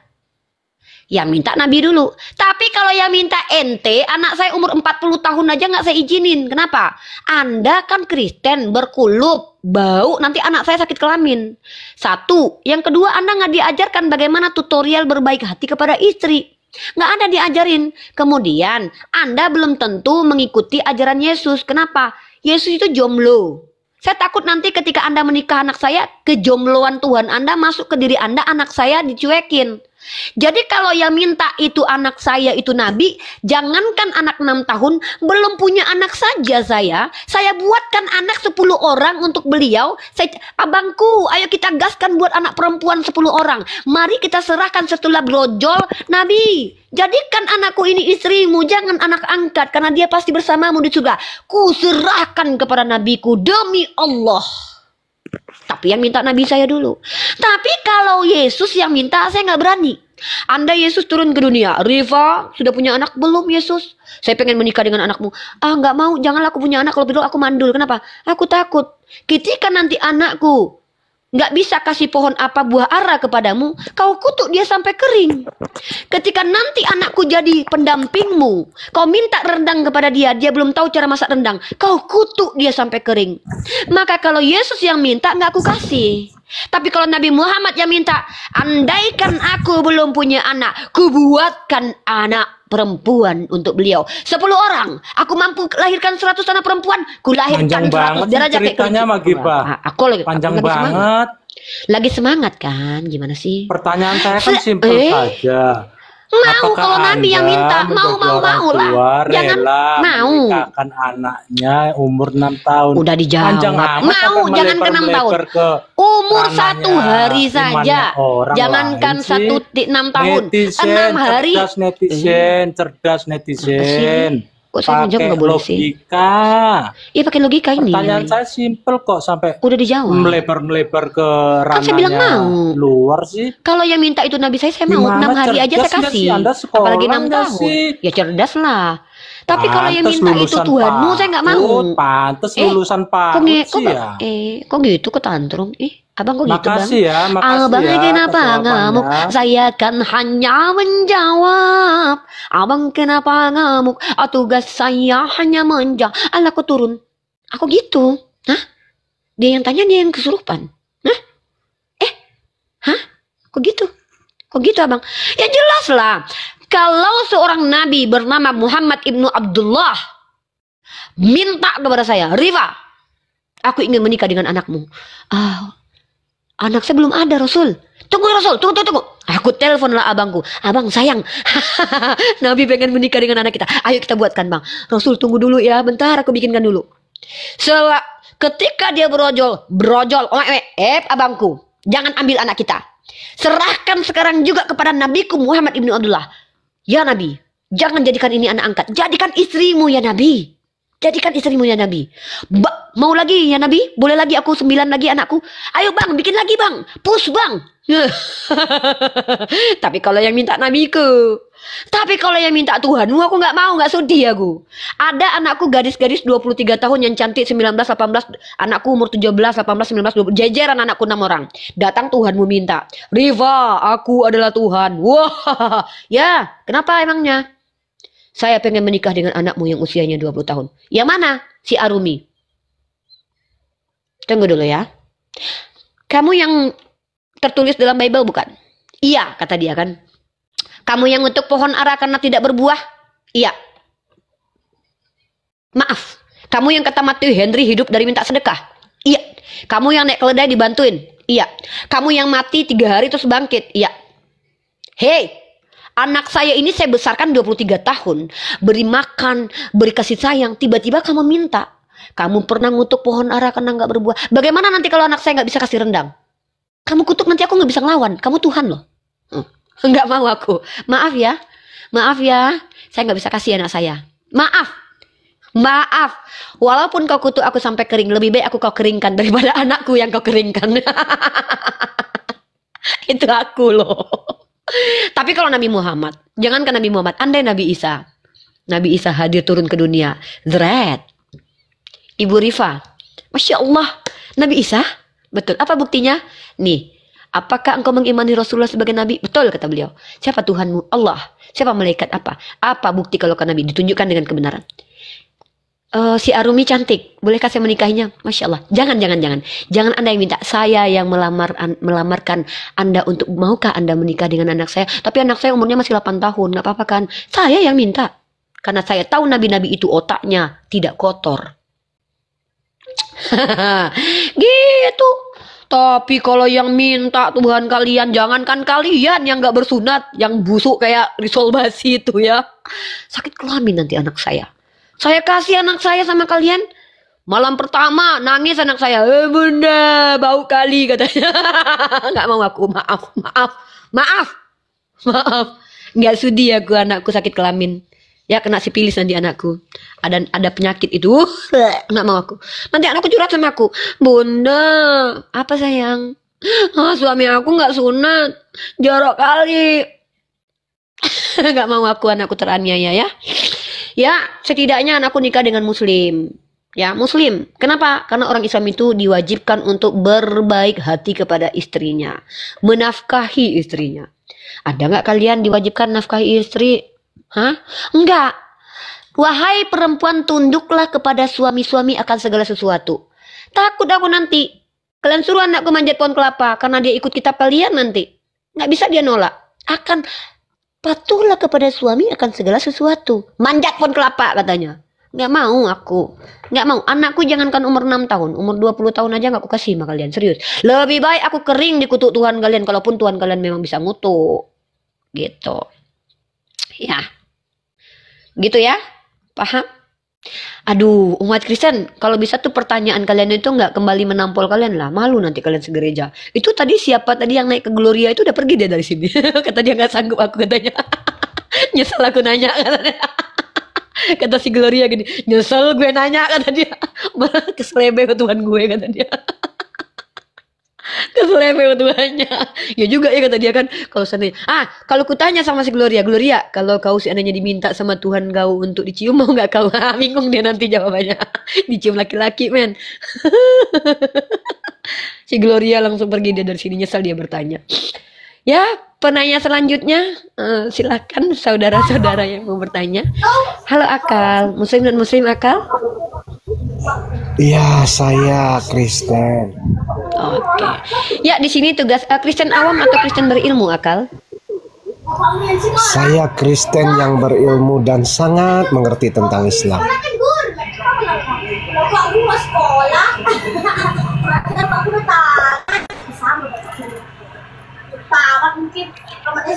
Yang minta Nabi dulu. Tapi kalau yang minta ente, anak saya umur 40 tahun aja nggak saya izinin. Kenapa? Anda kan Kristen, berkulup, bau, nanti anak saya sakit kelamin. Satu. Yang kedua, Anda nggak diajarkan bagaimana tutorial berbaik hati kepada istri. Nggak ada diajarin. Kemudian, Anda belum tentu mengikuti ajaran Yesus. Kenapa? Yesus itu jomblo. Saya takut nanti ketika Anda menikah anak saya, kejombloan Tuhan Anda masuk ke diri Anda, anak saya dicuekin. Jadi kalau yang minta itu anak saya itu nabi, jangankan anak 6 tahun, belum punya anak saja saya buatkan anak 10 orang untuk beliau. Abangku, ayo kita gaskan buat anak perempuan 10 orang. Mari kita serahkan setelah brojol, Nabi, jadikan anakku ini istrimu, jangan anak angkat, karena dia pasti bersamamu di surga. Ku serahkan kepada nabiku demi Allah. Tapi yang minta Nabi saya dulu. Tapi kalau Yesus yang minta, saya nggak berani. Anda Yesus turun ke dunia. Riva, sudah punya anak belum Yesus? Saya pengen menikah dengan anakmu. Ah, nggak mau, janganlah aku punya anak. Kalau begitu aku mandul. Kenapa? Aku takut. Ketika nanti anakku nggak bisa kasih pohon apa buah ara kepadamu, kau kutuk dia sampai kering. Ketika nanti anakku jadi pendampingmu, kau minta rendang kepada dia, dia belum tahu cara masak rendang, kau kutuk dia sampai kering. Maka kalau Yesus yang minta, nggak aku kasih. Tapi kalau Nabi Muhammad yang minta, andaikan aku belum punya anak, ku buatkan anak perempuan untuk beliau 10 orang. Aku mampu lahirkan 100 anak perempuan, ku lahirkan 100 derajat. Ceritanya Mak Gibah. Aku lagi panjang banget. Lagi semangat kan? Gimana sih? Pertanyaan saya kan simpel saja. Mau kalau Nabi yang minta, mau lah. Jangan mau. Menikahkan anaknya umur 6 tahun. Udah dijawab. Mau, jangan ke 6 tahun. Umur 1 hari saja. Jangankan 6 tahun. 6 hari. Cerdas netizen. Kok saya menjawab nggak boleh sih? Logika. Iya pakai logika ini. Pertanyaan saya simpel kok sampai udah dijawab. Melebar ke Kan saya bilang ranahnya mau. luar sih. Kalau yang minta itu Nabi saya mau. 6 hari aja saya kasih. Apalagi 6 tahun. Ya cerdas lah. Tapi kalau yang minta itu Tuhanmu, saya nggak mau. Pantes lulusan PAUD sih ya. Kok gitu ketantrum? Abang kok gitu bang? Makasih ya, Abang kenapa ngamuk? jawabannya. Saya kan hanya menjawab. Abang kenapa ngamuk? Tugas saya hanya menjawab. Alah, aku turun. Aku gitu. Hah? Dia yang tanya, dia yang kesurupan. Hah? Hah? Kok gitu? Kok gitu abang? Ya jelas lah. Kalau seorang nabi bernama Muhammad ibnu Abdullah minta kepada saya, Rifa, aku ingin menikah dengan anakmu. Anak saya belum ada, Rasul. Tunggu Rasul, tunggu. Aku telepon lah abangku. Abang sayang, Nabi pengen menikah dengan anak kita. Ayo kita buatkan bang. Rasul tunggu dulu ya, bentar aku bikinkan dulu. Ketika dia brojol, abangku, jangan ambil anak kita. Serahkan sekarang juga kepada nabiku Muhammad ibnu Abdullah. Ya Nabi, jangan jadikan ini anak angkat. Jadikan istrimu ya Nabi. Jadikan istrimu ya Nabi. Mau lagi ya Nabi? Boleh lagi aku 9 lagi anakku? Ayo bang, bikin lagi bang. Push bang. Tapi kalau yang minta nabiku. Tapi kalau yang minta Tuhanmu aku nggak mau, nggak sudi aku. Ada anakku gadis-gadis 23 tahun yang cantik 19, 18. Anakku umur 17, 18, 19, 20. Jejeran anakku 6 orang. Datang Tuhanmu minta. Riva, aku adalah Tuhan. Wah, ya kenapa emangnya? Saya pengen menikah dengan anakmu yang usianya 20 tahun. Yang mana? Si Arumi. Tunggu dulu ya. Kamu yang tertulis dalam Bible bukan? Iya, kata dia kan. Kamu yang ngutuk pohon ara karena tidak berbuah? Iya. Maaf. Kamu yang kata Matthew Henry hidup dari minta sedekah? Iya. Kamu yang naik keledai dibantuin? Iya. Kamu yang mati 3 hari terus bangkit? Iya. Hei. Anak saya ini saya besarkan 23 tahun. Beri makan, beri kasih sayang. Tiba-tiba kamu minta. Kamu pernah ngutuk pohon ara karena nggak berbuah. Bagaimana nanti kalau anak saya nggak bisa kasih rendang? Kamu kutuk nanti aku nggak bisa ngelawan. Kamu Tuhan loh. Nggak mau aku. Maaf ya. Maaf ya. Saya nggak bisa kasih anak saya. Maaf. Maaf. Walaupun kau kutuk aku sampai kering. Lebih baik aku kau keringkan daripada anakku yang kau keringkan. Itu aku loh. Tapi kalau Nabi Muhammad, jangankan Nabi Muhammad, andai Nabi Isa. Nabi Isa hadir turun ke dunia. Zret. Ibu Rifa. Masya Allah. Nabi Isa? Betul. Apa buktinya? Nih. Apakah engkau mengimani Rasulullah sebagai Nabi? Betul kata beliau. Siapa Tuhanmu? Allah. Siapa malaikat apa? Apa bukti kalau ke Nabi? Ditunjukkan dengan kebenaran. Si Arumi cantik. Bolehkah saya menikahinya? Masya Allah. Jangan. Jangan Anda yang minta. Saya yang melamarkan Anda untuk maukah Anda menikah dengan anak saya. Tapi anak saya umurnya masih 8 tahun. Gak apa-apa kan? Saya yang minta. Karena saya tahu nabi-nabi itu otaknya tidak kotor. Gitu. Tapi kalau yang minta Tuhan kalian, jangankan kalian yang gak bersunat, yang busuk kayak risol basi itu ya. Sakit kelamin nanti anak saya. Saya kasih anak saya sama kalian. Malam pertama nangis anak saya. Bunda bau kali katanya. Nggak mau aku. Maaf. Nggak sudi aku anakku sakit kelamin. Ya kena sipilis nanti anakku. Ada penyakit itu. Nggak mau aku. Nanti anakku curhat sama aku. Bunda. Apa sayang? Suami aku nggak sunat. Jorok kali. Nggak mau aku anakku teraniaya ya. Ya, setidaknya anakku nikah dengan muslim. Ya, muslim. Kenapa? Karena orang Islam itu diwajibkan untuk berbaik hati kepada istrinya. Menafkahi istrinya. Ada nggak kalian diwajibkan nafkahi istri? Hah? Enggak. Wahai perempuan, tunduklah kepada suami-suami akan segala sesuatu. Takut aku nanti. Kalian suruh anakku manjat pohon kelapa karena dia ikut kitab kalian nanti. Nggak bisa dia nolak. Akan patuhlah kepada suami akan segala sesuatu. Manjat pohon kelapa katanya. Nggak mau aku. Nggak mau. Anakku jangankan umur 6 tahun. Umur 20 tahun aja nggak aku kasih sama kalian. Serius. Lebih baik aku kering dikutuk Tuhan kalian. Kalaupun Tuhan kalian memang bisa ngutuk. Gitu. Ya. Gitu ya. Paham? Aduh, umat Kristen, kalau bisa tuh pertanyaan kalian itu nggak kembali menampol kalian lah. Malu nanti kalian segereja. Itu tadi siapa tadi yang naik ke Gloria itu udah pergi dia dari sini. Kata dia nggak sanggup aku katanya. Nyesel aku nanya katanya. Kata si Gloria gini, nyesel gue nanya kata dia. Malah keselebe ke Tuhan gue kata dia. Keseleo tuanya. Ya juga ya kata dia kan, kalau seandainya, kalau kutanya sama si Gloria, Gloria, kalau kau seandainya diminta sama Tuhan kau untuk dicium mau nggak kau? Bingung dia nanti jawabannya. Dicium laki-laki men. Si Gloria langsung pergi dia dari sini, nyesal dia bertanya. Ya, penanya selanjutnya, silakan saudara-saudara yang mau bertanya. Halo Akal, Muslim dan Muslim Akal. Iya, saya Kristen. Oke. Ya, di sini tugas Kristen awam atau Kristen berilmu, Akal? Saya Kristen yang berilmu dan sangat mengerti tentang Islam.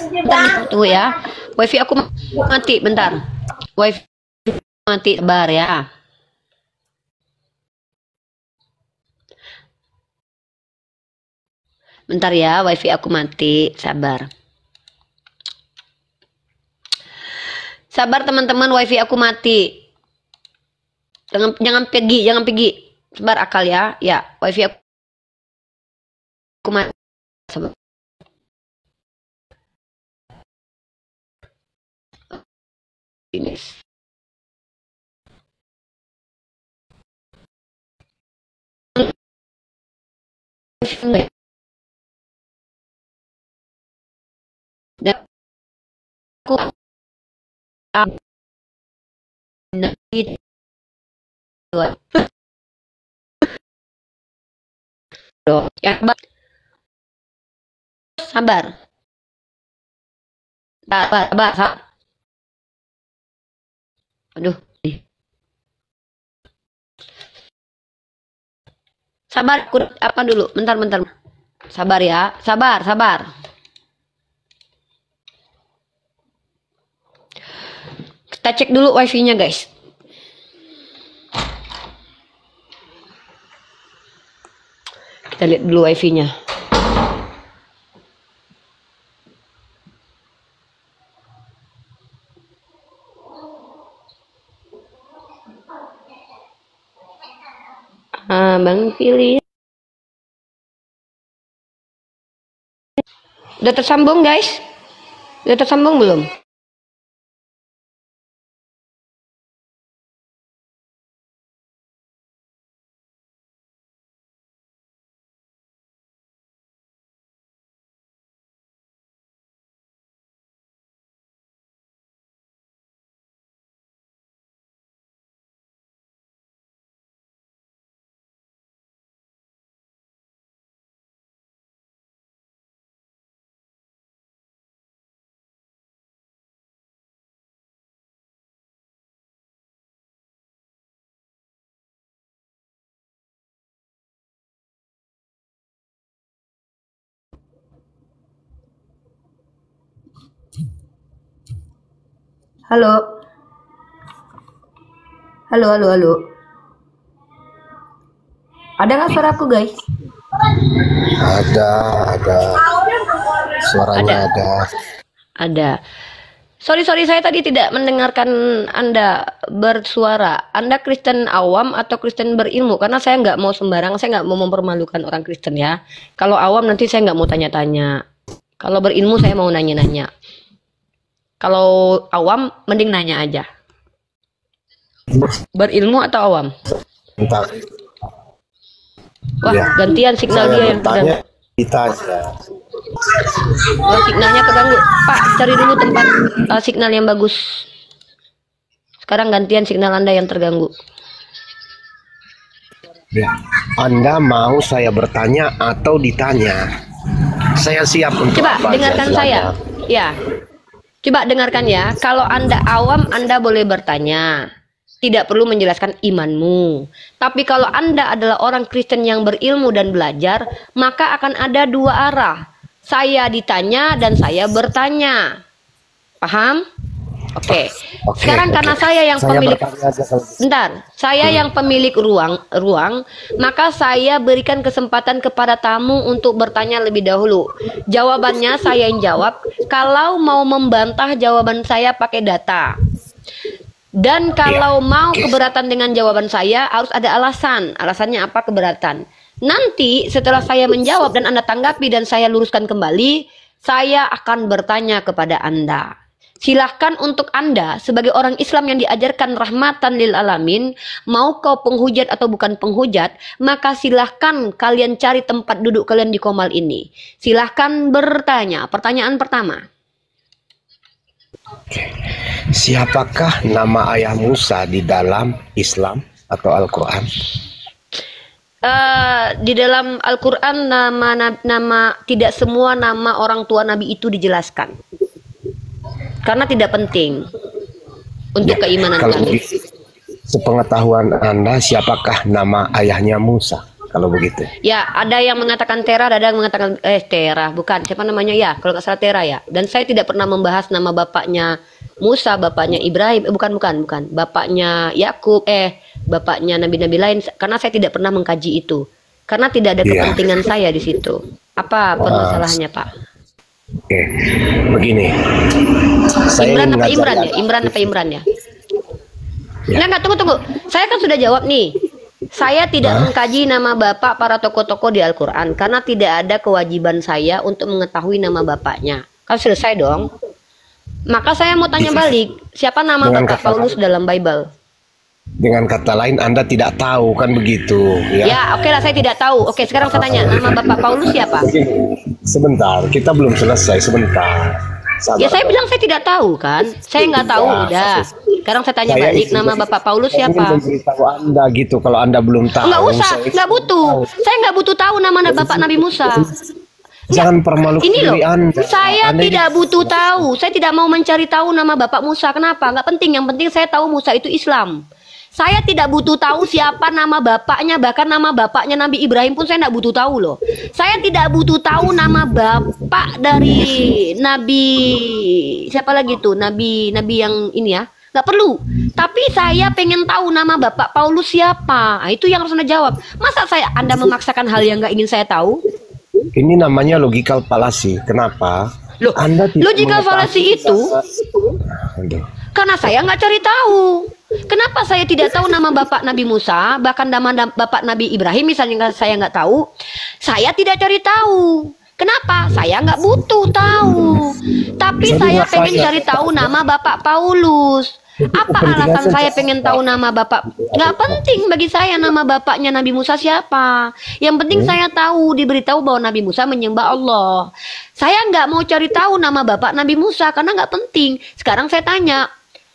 Bentar, tunggu ya. Wifi aku mati, bentar. Wifi mati, sabar ya. Bentar ya, wifi aku mati, sabar. Sabar teman-teman, wifi aku mati. Jangan pergi. Sabar Akal ya. Ya, wifi aku mati. Sabar. Ini. Dan aku ya, sabar. Sabar. Aduh. Sabar, apa dulu? Bentar. Sabar ya, sabar. Kita cek dulu wifi-nya guys. Kita lihat dulu wifi-nya. Bang pilih. Udah tersambung guys? Udah tersambung belum? Halo. Ada nggak suaraku guys? Ada. Suaranya Ada. Sorry, saya tadi tidak mendengarkan Anda bersuara. Anda Kristen awam atau Kristen berilmu? Karena saya nggak mau sembarang, saya nggak mau mempermalukan orang Kristen ya. Kalau awam nanti saya nggak mau tanya-tanya. Kalau berilmu saya mau nanya-nanya. Kalau awam mending nanya aja. Berilmu atau awam? Bentar. Wah, Ya. gantian signal dia yang terganggu. Ditanya. Wah, signalnya keganggu. Pak, cari dulu tempat signal yang bagus. Sekarang gantian signal Anda yang terganggu. Ya. Anda mau saya bertanya atau ditanya? Saya siap untuk Coba apa aja, dengarkan saya. silakan. Ya. Coba dengarkan ya. Kalau Anda awam, Anda boleh bertanya. Tidak perlu menjelaskan imanmu. Tapi kalau Anda adalah orang Kristen yang berilmu dan belajar, maka akan ada dua arah. Saya ditanya dan saya bertanya. Paham? Oke. Sekarang karena saya yang pemilik bertanya aja kalau gitu. Bentar, saya yang pemilik ruang, maka saya berikan kesempatan kepada tamu untuk bertanya lebih dahulu. Jawabannya saya yang jawab. Kalau mau membantah jawaban saya pakai data. Dan kalau mau keberatan dengan jawaban saya harus ada alasan. Alasannya apa keberatan? Nanti setelah saya menjawab dan Anda tanggapi dan saya luruskan kembali, saya akan bertanya kepada Anda. Silahkan untuk Anda sebagai orang Islam yang diajarkan rahmatan lil alamin, mau kau penghujat atau bukan penghujat, maka silahkan kalian cari tempat duduk kalian di Komal ini. Silahkan bertanya. Pertanyaan pertama. Siapakah nama ayah Musa di dalam Islam atau Al-Quran? Di dalam Al-Quran nama tidak semua nama orang tua Nabi itu dijelaskan. Karena tidak penting untuk keimanan Kalau kami. sepengetahuan Anda, siapakah nama ayahnya Musa? Kalau begitu. Ya, ada yang mengatakan Tera, ada yang mengatakan Tera, bukan. Siapa namanya ya? Kalau nggak salah Tera ya. Dan saya tidak pernah membahas nama bapaknya Musa, bapaknya Ibrahim, bukan. Bapaknya Yakub, bapaknya nabi-nabi lain, karena saya tidak pernah mengkaji itu. Karena tidak ada kepentingan saya di situ. Apa permasalahannya, Pak? Oke, begini. Saya Imran apa ingin Imran ya? mengajak- Imran apa Imran ya? Ya. Enggak, tunggu. Saya kan sudah jawab nih. Saya tidak mengkaji nama bapak para tokoh-tokoh di Al-Quran karena tidak ada kewajiban saya untuk mengetahui nama bapaknya. Kan selesai dong. Maka saya mau tanya balik, siapa nama Dengan bapak kata Paulus dalam Bible? Dengan kata lain, Anda tidak tahu, kan begitu? Ya, oke lah, saya tidak tahu. Oke, sekarang saya tanya, nama bapak Paulus siapa? Sebentar, kita belum selesai. Sebentar. Sabar. Ya, saya bilang saya tidak tahu kan. Saya nggak tahu, udah. Sekarang saya tanya balik, nama bapak Paulus Saya ingin siapa? memberitahu Anda gitu, kalau Anda belum tahu. Nggak usah, saya- nggak butuh. Saya nggak butuh tahu nama bapak Nabi Musa. Jangan permalukan Ini loh, diri Anda. saya Anda tidak butuh tahu. Saya tidak mau mencari tahu nama bapak Musa. Kenapa? Nggak penting. Yang penting saya tahu Musa itu Islam. Saya tidak butuh tahu siapa nama bapaknya. Bahkan nama bapaknya Nabi Ibrahim pun saya tidak butuh tahu loh. Saya tidak butuh tahu nama bapak dari Nabi siapa lagi tuh? Nabi yang ini ya. Nggak perlu. Tapi saya pengen tahu nama bapak Paulus siapa. Nah, itu yang harus Anda jawab. Masa Anda memaksakan hal yang nggak ingin saya tahu? Ini namanya logical fallacy. Kenapa? Loh, Anda tidak logical mengetahui fallacy itu Aduh. karena saya nggak cari tahu. Kenapa saya tidak tahu nama bapak Nabi Musa, bahkan nama bapak Nabi Ibrahim misalnya saya nggak tahu, saya tidak cari tahu. Kenapa? Saya nggak butuh tahu. Tapi Jadi saya ngapain pengen ya? cari tahu nama bapak Paulus. Apa alasan saya pengen tahu nama bapak? Nggak penting bagi saya nama bapaknya Nabi Musa siapa. Yang penting saya tahu, diberitahu bahwa Nabi Musa menyembah Allah. Saya nggak mau cari tahu nama bapak Nabi Musa karena nggak penting. Sekarang saya tanya,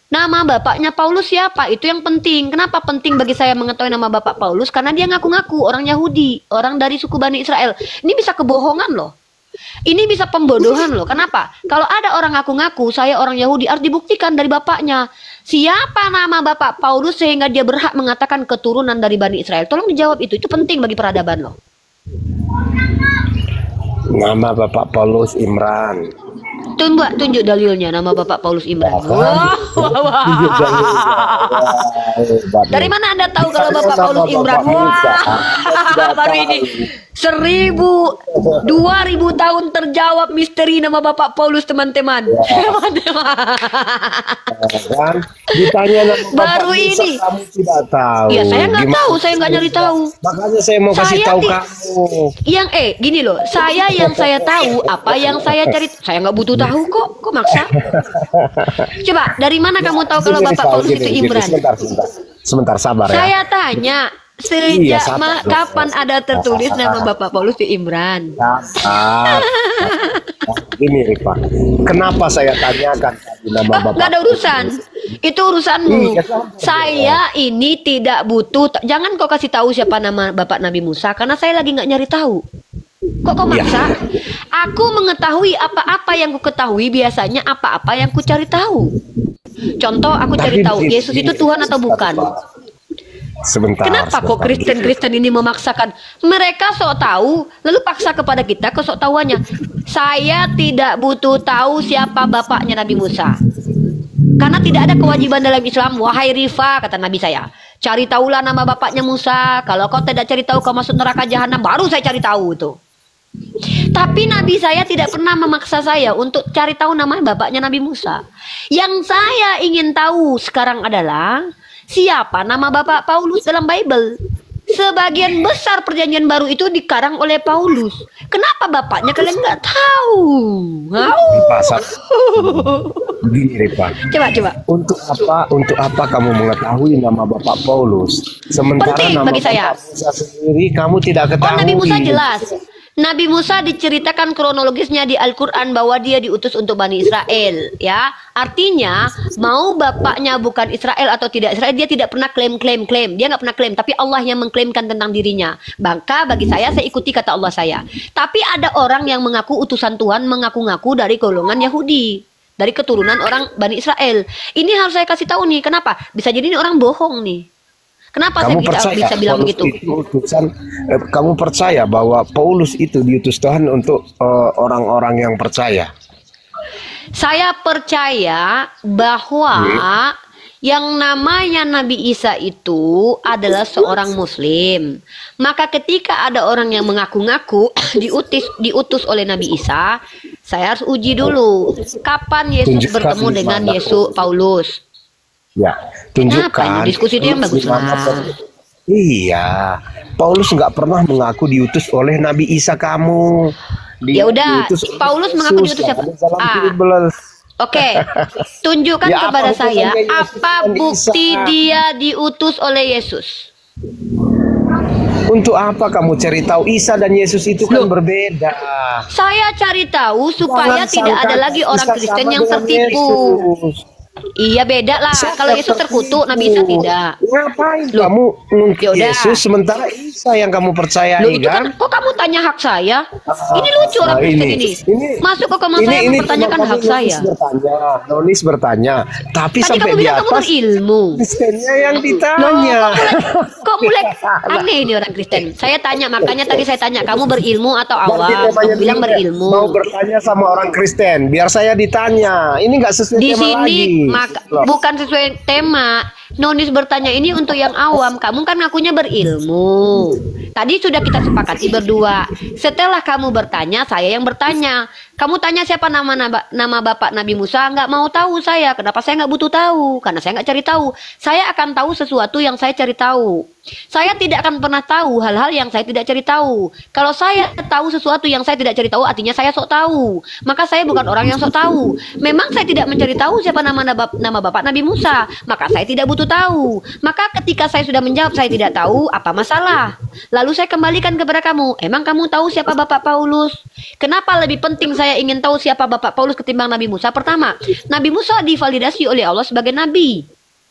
nama bapaknya Paulus siapa? Itu yang penting. Kenapa penting bagi saya mengetahui nama bapak Paulus? Karena dia ngaku-ngaku orang Yahudi, orang dari suku Bani Israel. Ini bisa kebohongan loh. Ini bisa pembodohan loh. Kenapa? Kalau ada orang ngaku-ngaku saya orang Yahudi, harus dibuktikan dari bapaknya. Siapa nama bapak Paulus sehingga dia berhak mengatakan keturunan dari Bani Israel? Tolong dijawab itu. Itu penting bagi peradaban loh. Nama Bapak Paulus Imran. Tunjuk dalilnya nama bapak Paulus Imran. Bahkan- Tunjuk dalilnya. Hebat Dari nih. mana Anda tahu kalau Misalnya bapak nama Paulus Imran? Bapak Musa, Wah, Anda tidak baru ini. tahu. 2000 tahun terjawab misteri nama bapak Paulus teman-teman. Teman-teman. Kan? Ditanya nama Baru Bapak Musa, ini. kamu tidak tahu. Ya saya nggak Gimana tahu, saya nggak nyari tahu. Makanya saya mau kasih Saya tahu ti- kamu. Yang gini loh, yang saya tahu apa yang saya cari, saya nggak butuh tahu kok maksa. Coba dari mana kamu tahu kalau Gini, bapak Rizal, Paulus itu gini. Imran? Sebentar, sabar ya. Saya tanya, Iya, sejak sabar, kapan sabar. ada tertulis nama bapak Paulus di Imran? Sabar. Gini Rifa, kenapa saya tanyakan tadi nama Bapak? Nggak ada urusan. Itu urusanmu. Iya, sama. Saya ini tidak butuh. Jangan kau kasih tahu siapa nama bapak Nabi Musa karena saya lagi nggak nyari tahu. Kok kau Iya. maksa? Aku mengetahui apa-apa yang ku ketahui biasanya apa-apa yang ku cari tahu. Contoh aku cari Tapi tahu begini, Yesus itu Tuhan atau bukan? Sebentar. Kenapa kok sebentar. Kristen-Kristen ini memaksakan? Mereka sok tahu, lalu paksa kepada kita kesok tahuannya. Saya tidak butuh tahu siapa bapaknya Nabi Musa. Karena tidak ada kewajiban dalam Islam. Wahai Rifa, kata Nabi saya, cari tahulah nama bapaknya Musa. Kalau kau tidak cari tahu, kau masuk neraka jahanam. Baru saya cari tahu itu. Tapi Nabi saya tidak pernah memaksa saya untuk cari tahu nama bapaknya Nabi Musa. Yang saya ingin tahu sekarang adalah siapa nama bapak Paulus dalam Bible. Sebagian besar perjanjian baru itu dikarang oleh Paulus. Kenapa bapaknya kalian nggak tahu? Pasal begini, Rifa. Coba. Untuk apa kamu mengetahui nama Bapak Paulus? Sementara Penting nama bagi saya. Bapak Musa sendiri kamu tidak Oh, ketahui. Nabi Musa jelas. Nabi Musa diceritakan kronologisnya di Al-Quran bahwa dia diutus untuk Bani Israel, ya. Artinya, mau bapaknya bukan Israel atau tidak Israel, dia tidak pernah klaim. Dia nggak pernah klaim, tapi Allah yang mengklaimkan tentang dirinya. Maka bagi saya ikuti kata Allah saya. Tapi ada orang yang mengaku utusan Tuhan, mengaku-ngaku dari golongan Yahudi, dari keturunan orang Bani Israel. Ini harus saya kasih tahu nih, kenapa? Bisa jadi ini orang bohong nih. Kenapa Kamu saya bisa bilang Paulus begitu? itu kamu percaya bahwa Paulus itu diutus Tuhan untuk orang-orang yang percaya? Saya percaya bahwa yang namanya Nabi Isa itu adalah seorang Muslim. Maka ketika ada orang yang mengaku-ngaku diutus oleh Nabi Isa, saya harus uji dulu. Kapan Yesus Tunjukkan bertemu di dengan mana Yesus Paulus? Ya, tunjukkan. Kenapa ini? Diskusi itu yang bagus lah. Iya, Paulus nggak pernah mengaku diutus oleh Nabi Isa kamu. Ya udah, Diutus oleh Paulus mengaku Yesus, diutus siapa? ada dalam Ah. Bible. Oke, tunjukkan Ya, kepada apa saya hubungannya Yesus apa dengan bukti Isa? dia diutus oleh Yesus. Untuk apa kamu cari tahu Isa dan Yesus itu kan berbeda? Saya cari tahu supaya Jangan tidak ada sangka lagi orang Isa Kristen sama yang dengan tertipu. Yesus. Iya beda lah. Siapa Kalau Yesus terkutuk, tertipu? Nabi Isa tidak. Ngapain Loh, kamu ngungkit yaudah. Yesus sementara Isa yang kamu percayai Loh itu kan? kan, kok kamu tanya hak saya? Ini lucu orang Nah, Kristen ini. Masuk ke kamar saya mempertanyakan hak saya. Nonis bertanya, tapi Tadi sampai kamu di bilang kamu atas berilmu. Kristennya yang Loh, ditanya. kok mulai aneh ini orang Kristen. Saya tanya, makanya tadi saya tanya, kamu berilmu atau Berarti awam? temanya Kamu bilang begini, berilmu. mau bertanya sama orang Kristen, biar saya ditanya. Ini nggak sesuai Di tema sini lagi. Loh. bukan sesuai tema. Nonis bertanya ini untuk yang awam. Kamu kan ngakunya berilmu. Tadi sudah kita sepakati berdua. Setelah kamu bertanya, saya yang bertanya. Kamu tanya siapa nama bapak Nabi Musa? Nggak mau tahu saya. Kenapa saya nggak butuh tahu? Karena saya nggak cari tahu. Saya akan tahu sesuatu yang saya cari tahu. Saya tidak akan pernah tahu hal-hal yang saya tidak cari tahu. Kalau saya tahu sesuatu yang saya tidak cari tahu, artinya saya sok tahu. Maka saya bukan orang yang sok tahu. Memang saya tidak mencari tahu siapa nama bapak Nabi Musa. Maka saya tidak butuh tahu. Maka ketika saya sudah menjawab saya tidak tahu, apa masalah? Lalu saya kembalikan kepada kamu. Emang kamu tahu siapa Bapak Paulus? Kenapa lebih penting saya ingin tahu siapa Bapak Paulus ketimbang Nabi Musa? Pertama, Nabi Musa divalidasi oleh Allah sebagai nabi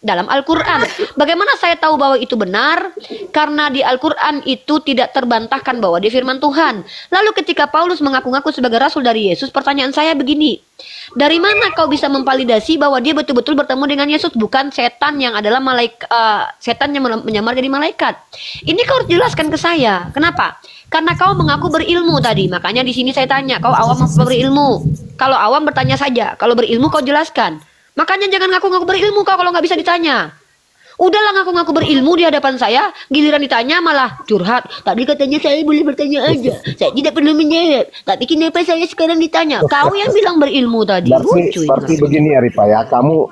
dalam Al-Quran. Bagaimana saya tahu bahwa itu benar? Karena di Al-Quran itu tidak terbantahkan bahwa dia firman Tuhan. Lalu ketika Paulus mengaku-ngaku sebagai rasul dari Yesus, pertanyaan saya begini. Dari mana kau bisa memvalidasi bahwa dia betul-betul bertemu dengan Yesus, bukan setan yang adalah setan yang menyamar jadi malaikat? Ini kau harus jelaskan ke saya. Kenapa? Karena kau mengaku berilmu tadi. Makanya di sini saya tanya, kau awam apa berilmu? Kalau awam bertanya saja, kalau berilmu kau jelaskan. Makanya jangan ngaku-ngaku berilmu kau kalau nggak bisa ditanya. Udahlah ngaku-ngaku berilmu di hadapan saya, giliran ditanya malah curhat. Tadi katanya saya boleh bertanya aja, saya tidak perlu menjawab. Tapi kenapa saya sekarang ditanya? Kau yang bilang berilmu tadi. Berarti begini ya Rifa ya, kamu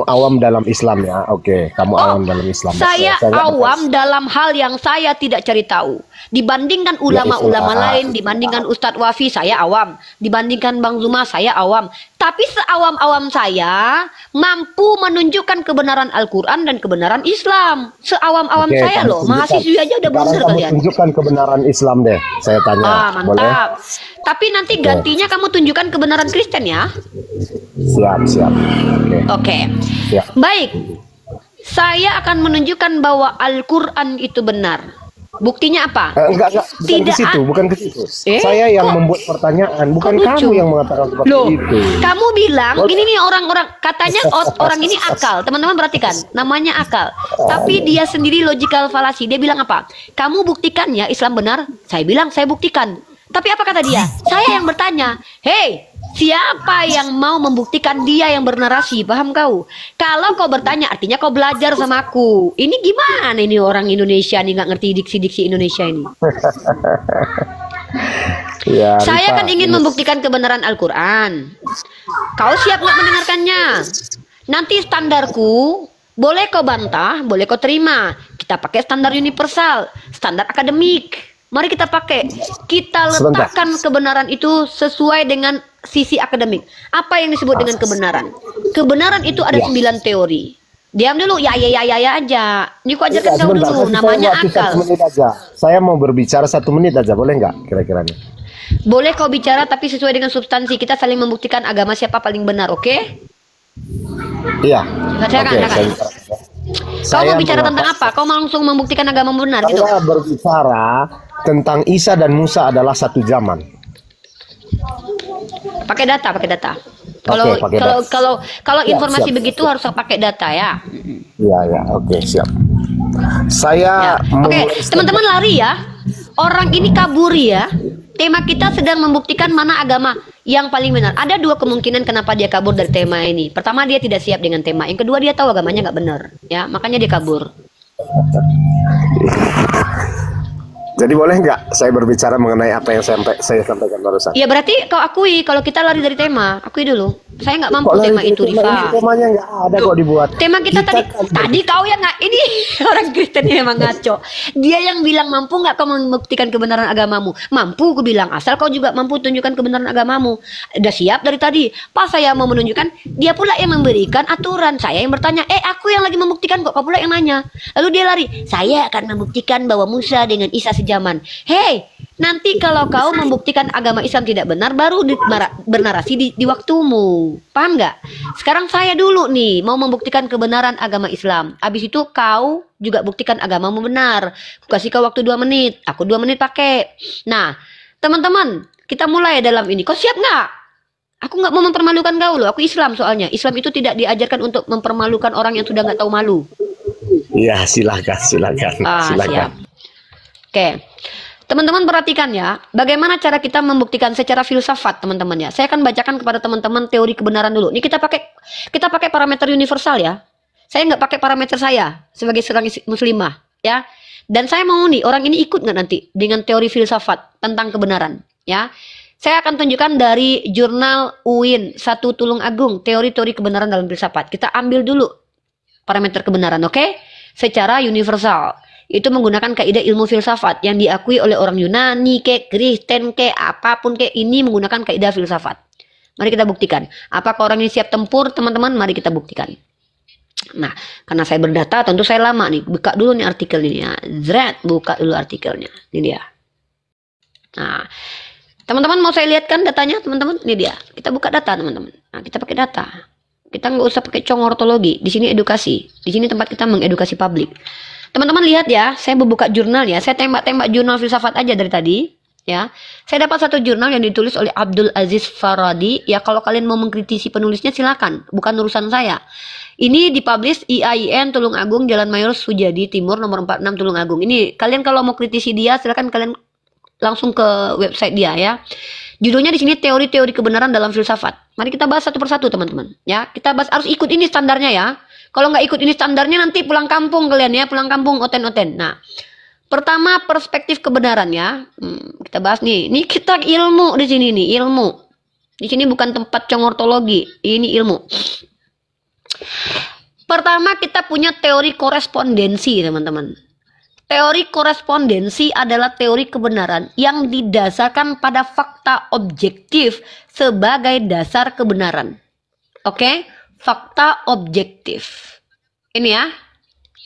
awam dalam Islam ya, oke, kamu awam dalam Islam. Saya awam dalam hal yang saya tidak cari tahu. Dibandingkan ulama-ulama lain, dibandingkan Ustadz Wafi, saya awam. Dibandingkan Bang Zuma, saya awam. Tapi seawam-awam saya mampu menunjukkan kebenaran Al-Quran dan kebenaran Islam. Seawam-awam saya loh, mahasiswi aja udah bener kalian. Tunjukkan kebenaran Islam deh, saya tanya. Mantap. Boleh? Tapi nanti gantinya kamu tunjukkan kebenaran Kristen ya. Siap. Oke. Siap. Baik. Saya akan menunjukkan bahwa Al-Quran itu benar. Buktinya apa? Enggak, bukan ke situ. Saya yang membuat pertanyaan, bukan kamu yang mengatakan seperti itu. Kamu bilang, ini nih orang-orang, katanya orang ini akal. Teman-teman perhatikan, namanya akal. Tapi dia sendiri logical fallacy. Dia bilang apa? Kamu buktikan ya Islam benar? Saya bilang, saya buktikan. Tapi apa kata dia? Saya yang bertanya, hey, siapa yang mau membuktikan dia yang bernarasi? Paham kau? Kalau kau bertanya, artinya kau belajar sama aku. Ini gimana ini orang Indonesia nih nggak ngerti diksi-diksi Indonesia ini? Ya, Saya kan ingin membuktikan kebenaran Al-Quran. Kau siap nggak mendengarkannya? Nanti standarku Boleh kau bantah, boleh kau terima. Kita pakai standar universal, standar akademik. Mari kita pakai. Kita Sebentar. letakkan kebenaran itu sesuai dengan sisi akademik. Apa yang disebut dengan kebenaran? Kebenaran itu ada 9 teori. Diam dulu, ya aja. Ini ku ajarkan kau Sebentar, dulu, kasih saya namanya waktu akal. 1 menit aja. Saya mau berbicara 1 menit aja, boleh nggak kira-kira nih? Boleh kau bicara tapi sesuai dengan substansi. Kita saling membuktikan agama siapa paling benar, oke? Iya. Silakan, Oke, silakan. Kau mau bicara tentang mengatakan- apa? Kau mau langsung membuktikan agama benar gitu? Saya berbicara tentang Isa dan Musa adalah satu zaman. Pakai data, pakai data. Kalau Oke, pakai kalau data. kalau Siap, informasi siap, begitu harus pakai data ya. Iya, ya, oke, siap. Saya Ya. Oke, memulai teman-teman lari ya. Orang ini kabur ya. Tema kita sedang membuktikan mana agama yang paling benar. Ada 2 kemungkinan kenapa dia kabur dari tema ini. Pertama, dia tidak siap dengan tema. Yang kedua, dia tahu agamanya nggak benar. Ya, makanya dia kabur. Jadi boleh nggak saya berbicara mengenai apa yang saya sampaikan barusan? Ya berarti kau akui kalau kita lari dari tema. Akui dulu. Saya nggak mampu Kok tema lari itu, dari tema ini? Rifa. Temanya nggak ada kok dibuat. Tema kita tadi, kan- kau yang nggak, ini orang Kristen ini emang ngaco. Dia yang bilang mampu nggak kau membuktikan kebenaran agamamu? Mampu, aku bilang, asal kau juga mampu tunjukkan kebenaran agamamu. Udah siap dari tadi. Pas saya mau menunjukkan, dia pula yang memberikan aturan. Saya yang bertanya, aku yang lagi membuktikan kok, kau pula yang nanya. Lalu dia lari, saya akan membuktikan bahwa Musa dengan Isa sejaman. Hei, nanti kalau kau membuktikan agama Islam tidak benar, baru bernarasi di waktumu. Paham nggak? Sekarang saya dulu nih mau membuktikan kebenaran agama Islam. Habis itu kau juga buktikan agamamu benar. Aku kasih kau waktu 2 menit. Aku 2 menit pakai. Nah, teman-teman, kita mulai dalam ini. Kau siap nggak? Aku nggak mau mempermalukan kau loh. Aku Islam soalnya. Islam itu tidak diajarkan untuk mempermalukan orang yang sudah nggak tahu malu. Iya, silakan. Silakan. Siap. Oke. Teman-teman perhatikan ya, bagaimana cara kita membuktikan secara filsafat, teman-teman ya. Saya akan bacakan kepada teman-teman teori kebenaran dulu. Ini kita pakai parameter universal ya. Saya nggak pakai parameter saya sebagai seorang muslimah ya. Dan saya mau nih orang ini ikut nggak nanti dengan teori filsafat tentang kebenaran ya. Saya akan tunjukkan dari jurnal UIN 1 Tulungagung, teori-teori kebenaran dalam filsafat. Kita ambil dulu parameter kebenaran, oke? Secara universal. Itu menggunakan kaidah ilmu filsafat yang diakui oleh orang Yunani, Kristen, apapun ini menggunakan kaidah filsafat. Mari kita buktikan. Apakah orang ini siap tempur, teman-teman? Mari kita buktikan. Nah, karena saya berdata, tentu saya lama nih. Buka dulu nih artikel ini ya. Buka dulu artikelnya. Ini dia. Nah, teman-teman mau saya lihatkan datanya, teman-teman? Ini dia. Kita buka data, teman-teman. Nah, kita pakai data. Kita nggak usah pakai congortologi. Di sini edukasi. Di sini tempat kita mengedukasi publik. Teman-teman lihat ya, saya membuka jurnal ya. Saya tembak-tembak jurnal filsafat aja dari tadi. Ya, saya dapat 1 jurnal yang ditulis oleh Abdul Aziz Faradi. Ya, kalau kalian mau mengkritisi penulisnya silakan, bukan urusan saya. Ini dipublish IAIN Tulungagung, Jalan Mayor Sujadi Timur, nomor 46 Tulungagung. Ini kalian kalau mau kritisi dia, silakan kalian langsung ke website dia ya. Judulnya di sini teori-teori kebenaran dalam filsafat. Mari kita bahas satu persatu teman-teman. Ya, kita bahas harus ikut ini standarnya ya. Kalau nggak ikut ini standarnya nanti pulang kampung kalian ya, pulang kampung oten-oten. Nah, pertama perspektif kebenaran ya. Kita bahas nih. Ini kita ilmu di sini nih, ilmu. Di sini bukan tempat congortologi, ini ilmu. Pertama kita punya teori korespondensi teman-teman. Teori korespondensi adalah teori kebenaran yang didasarkan pada fakta objektif sebagai dasar kebenaran. Oke? Fakta objektif. Ini ya.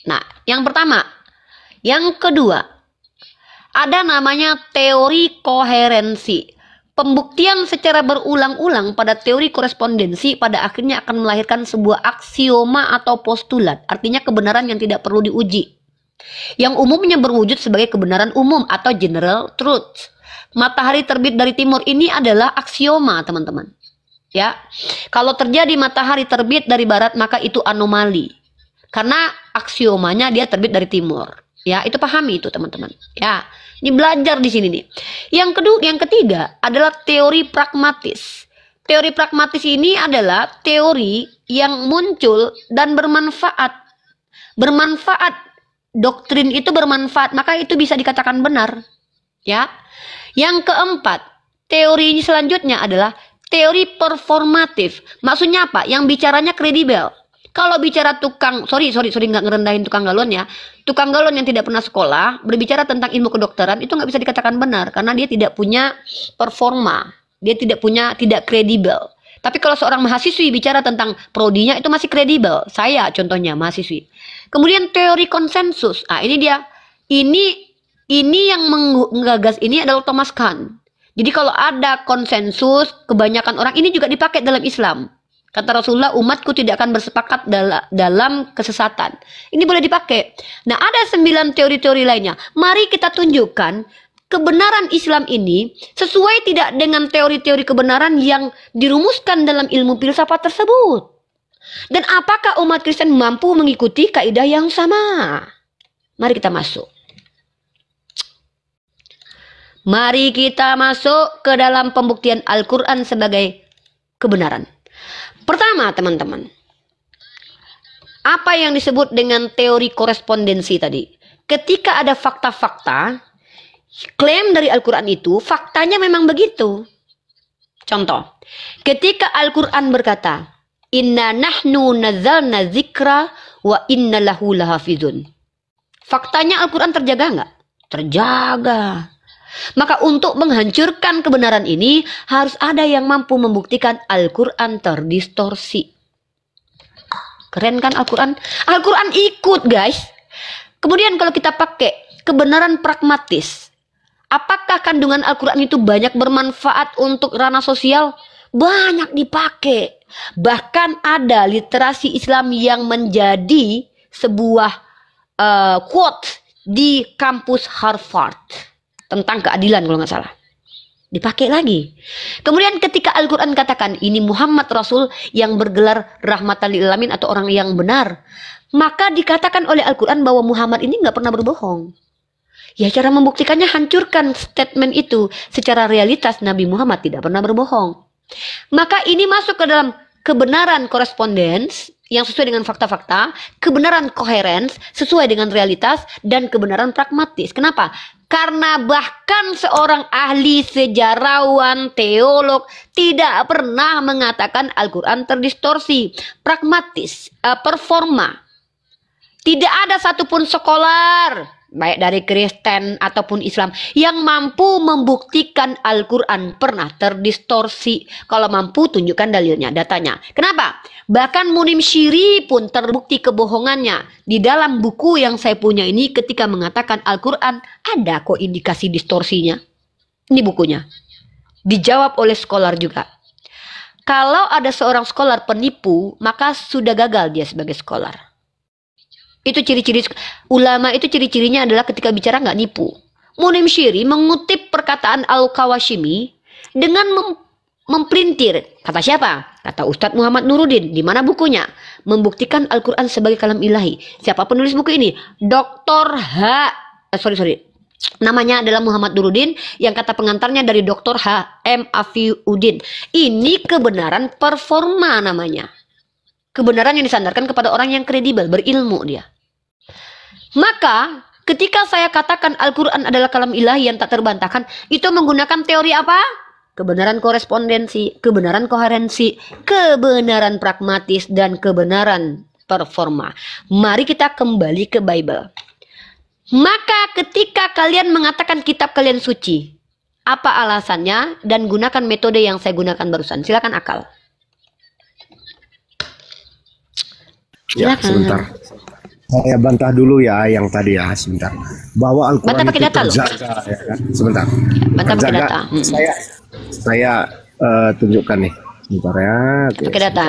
Nah, yang pertama. Yang kedua, ada namanya teori koherensi. Pembuktian secara berulang-ulang pada teori korespondensi pada akhirnya akan melahirkan sebuah aksioma atau postulat. Artinya kebenaran yang tidak perlu diuji. Yang umumnya berwujud sebagai kebenaran umum atau general truth. Matahari terbit dari timur ini adalah aksioma, teman-teman. Ya, kalau terjadi matahari terbit dari barat maka itu anomali. Karena aksiomanya dia terbit dari timur. Ya, itu pahami itu teman-teman. Ya, ini belajar di sini nih. Yang ketiga adalah teori pragmatis. Teori pragmatis ini adalah teori yang muncul dan bermanfaat. Bermanfaat. Doktrin itu bermanfaat, maka itu bisa dikatakan benar. Ya. Yang keempat, teori ini selanjutnya adalah teori performatif. Maksudnya apa? Yang bicaranya kredibel. Kalau bicara tukang, sorry nggak ngerendahin tukang galon ya. Tukang galon yang tidak pernah sekolah berbicara tentang ilmu kedokteran itu nggak bisa dikatakan benar karena dia tidak punya performa, dia tidak kredibel. Tapi kalau seorang mahasiswi bicara tentang prodinya itu masih kredibel. Saya contohnya mahasiswi. Kemudian teori konsensus. Ah ini dia. Ini yang menggagas ini adalah Thomas Kuhn. Jadi kalau ada konsensus kebanyakan orang ini juga dipakai dalam Islam. Kata Rasulullah, umatku tidak akan bersepakat dalam kesesatan. Ini boleh dipakai. Nah, ada 9 teori-teori lainnya. Mari kita tunjukkan kebenaran Islam ini sesuai tidak dengan teori-teori kebenaran yang dirumuskan dalam ilmu filsafat tersebut. Dan apakah umat Kristen mampu mengikuti kaidah yang sama? Mari kita masuk. Mari kita masuk ke dalam pembuktian Al-Quran sebagai kebenaran. Pertama, teman-teman, apa yang disebut dengan teori korespondensi tadi? Ketika ada fakta-fakta, klaim dari Al-Quran itu, faktanya memang begitu. Contoh, ketika Al-Quran berkata, Inna nahnu nazzalna zikra wa inna lahu lahafizun. Faktanya Al-Quran terjaga nggak? Terjaga. Maka untuk menghancurkan kebenaran ini harus ada yang mampu membuktikan Al-Quran terdistorsi. Keren kan Al-Quran? Al-Quran ikut guys. Kemudian kalau kita pakai kebenaran pragmatis, apakah kandungan Al-Quran itu banyak bermanfaat untuk ranah sosial? Banyak dipakai. Bahkan ada literasi Islam yang menjadi sebuah quote di kampus Harvard. Tentang keadilan kalau nggak salah. Dipakai lagi. Kemudian ketika Al-Quran katakan ini Muhammad Rasul yang bergelar rahmatan lil alamin atau orang yang benar. Maka dikatakan oleh Al-Quran bahwa Muhammad ini nggak pernah berbohong. Ya cara membuktikannya hancurkan statement itu. Secara realitas Nabi Muhammad tidak pernah berbohong. Maka ini masuk ke dalam kebenaran korespondens yang sesuai dengan fakta-fakta, kebenaran koherens sesuai dengan realitas, dan kebenaran pragmatis. Kenapa? Karena bahkan seorang ahli sejarawan, teolog tidak pernah mengatakan Al-Quran terdistorsi. Pragmatis, performa. Tidak ada satupun scholar, baik dari Kristen ataupun Islam, yang mampu membuktikan Al-Quran pernah terdistorsi. Kalau mampu, tunjukkan dalilnya, datanya. Kenapa? Bahkan Munim Syiri pun terbukti kebohongannya. Di dalam buku yang saya punya ini ketika mengatakan Al-Quran, ada kok indikasi distorsinya. Ini bukunya. Dijawab oleh scholar juga. Kalau ada seorang scholar penipu, maka sudah gagal dia sebagai scholar. Itu ciri-ciri ulama itu ciri-cirinya adalah ketika bicara nggak nipu. Munim Syiri mengutip perkataan Al-Kawashimi dengan memprintir. Kata siapa? Kata Ustadz Muhammad Nuruddin. Di mana bukunya? Membuktikan Al-Quran sebagai kalam ilahi. Siapa penulis buku ini? Dr. Namanya adalah Muhammad Nuruddin, yang kata pengantarnya dari Dr. H. M. Afiuddin. Ini kebenaran performa namanya. Kebenaran yang disandarkan kepada orang yang kredibel, berilmu dia. Maka ketika saya katakan Al-Quran adalah kalam ilahi yang tak terbantahkan, itu menggunakan teori apa? Kebenaran korespondensi, kebenaran koherensi, kebenaran pragmatis, dan kebenaran performa. Mari kita kembali ke Bible. Maka ketika kalian mengatakan kitab kalian suci, apa alasannya? Dan gunakan metode yang saya gunakan barusan. Silakan akal. Ya, sebentar. Saya bantah dulu ya yang tadi ya, sebentar. Bahwa Al-Quran bantah pakai itu data terjaga, ya kan? Sebentar. Bantah pakai data. Saya tunjukkan nih. Sebentar ya. Oke, pakai data.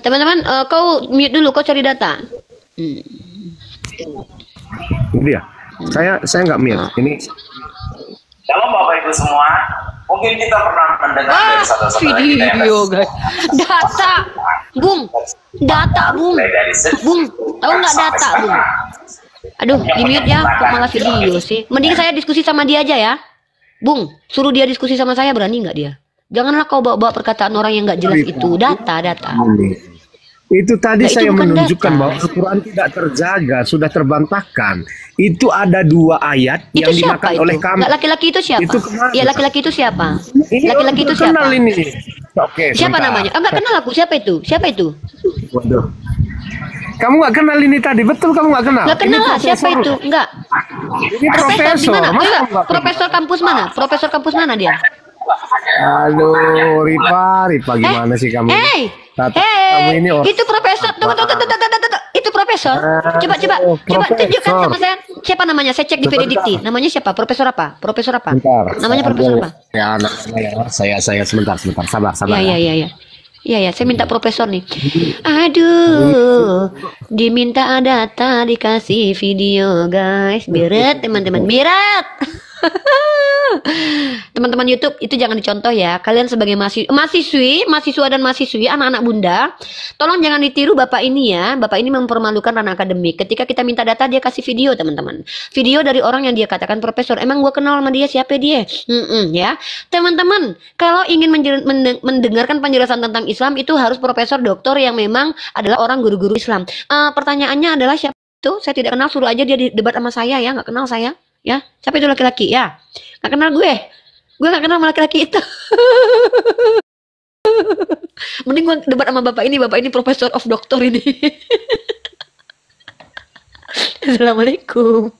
Teman-teman, kau mute dulu, kau cari data. Ini dia. Saya nggak mute. Ini. Shalom Bapak Ibu semua. Mungkin kita pernah mendengar dari saudara-saudara kita yang video guys. Data, Bung. Data, Bung. Bung, tahu nggak data, Bung? Aduh, di mute ya, kok malah video sih. Mending saya diskusi sama dia aja ya. Bung, suruh dia diskusi sama saya, berani nggak dia? Janganlah kau bawa-bawa perkataan orang yang nggak jelas itu. Data. Itu tadi Nah, itu saya bukan menunjukkan data. bahwa Al-Quran tidak terjaga, sudah terbantahkan. Itu ada 2 ayat Itu yang siapa dimakan itu? oleh kami. Nggak, laki-laki itu siapa? Itu kemana? Ya, laki-laki itu siapa? Ini Laki-laki orang itu terkenal siapa? ini. Oke, Siapa sebentar. namanya? Enggak kenal aku. Siapa itu? Siapa itu? Waduh. Kamu nggak kenal ini tadi, betul kamu nggak kenal? Nggak Ini kenal lah. Siapa profesor. itu? Enggak. Ini Profesor di profesor. mana? Masa Enggak. kamu nggak kenal? Profesor kampus mana? Profesor kampus mana dia? Aduh, Ripa gimana sih kamu? Hey, Tata, kamu ini orang itu profesor. Tunggu. Itu profesor. Coba tunjukkan sama saya. Siapa namanya? Saya cek di PD Dikti. Namanya siapa? Profesor apa? Profesor apa? Bentar. Namanya profesor apa? Ya, anak saya sebentar, sabar. Iya, saya minta profesor nih. Aduh, diminta data, dikasih video, guys. Berat, teman-teman, berat. Teman-teman YouTube itu jangan dicontoh ya. Kalian sebagai mahasiswa dan mahasiswi, anak-anak bunda, tolong jangan ditiru bapak ini ya. Bapak ini mempermalukan ranah akademik. Ketika kita minta data, dia kasih video, teman-teman. Video dari orang yang dia katakan profesor. Emang gua kenal sama dia, siapa dia? Ya, teman-teman, kalau ingin mendengarkan penjelasan tentang Islam itu harus profesor doktor yang memang adalah orang guru-guru Islam. Pertanyaannya adalah siapa itu? Saya tidak kenal, suruh aja dia debat sama saya ya, nggak kenal saya. Ya, siapa itu laki-laki ya? Nggak kenal gue nggak kenal sama laki-laki itu. Mending gue debat sama bapak ini profesor of doktor ini. Assalamualaikum.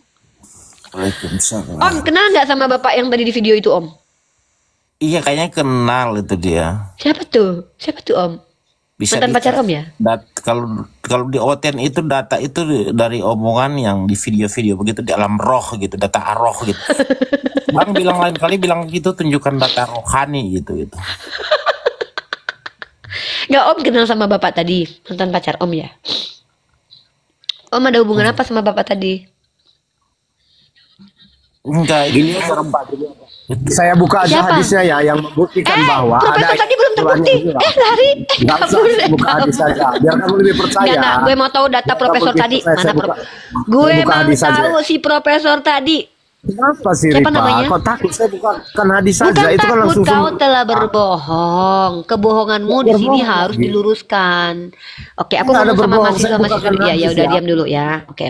Waalaikumsalam. Om, kenal nggak sama bapak yang tadi di video itu, Om? Iya, kayaknya kenal itu dia. Siapa tuh Om? Mantan pacar Om ya? Kalau di OTN itu data itu dari omongan yang di video-video begitu di alam roh gitu, data roh gitu. Bang bilang lain kali bilang gitu, tunjukkan data rohani gitu. Nggak, Om kenal sama bapak tadi, mantan pacar Om ya? Om ada hubungan apa sama bapak tadi? Enggak, ini orang Saya buka aja Siapa? hadisnya ya yang membuktikan bahwa profesor tadi belum terbukti. Lari. Nggak usah buka hadis saja, biar kamu lebih percaya. Nggak, gue mau tahu data Biar profesor kamu lebih tadi percaya. mana Saya gue buka mau hadis saja. tahu si profesor tadi. Kenapa sih Siapa Ripa? namanya? Kok takut? Saya bukan hadis saja. Bukan Itu kan takut, langsung kau telah berbohong. Kebohonganmu di sini berbohong harus lagi. diluruskan. Oke, aku Nggak ada ngomong sama berbohong, saya mahasiswa-mahasiswi. bukan Ya, hadis udah ya. diam dulu ya. Oke.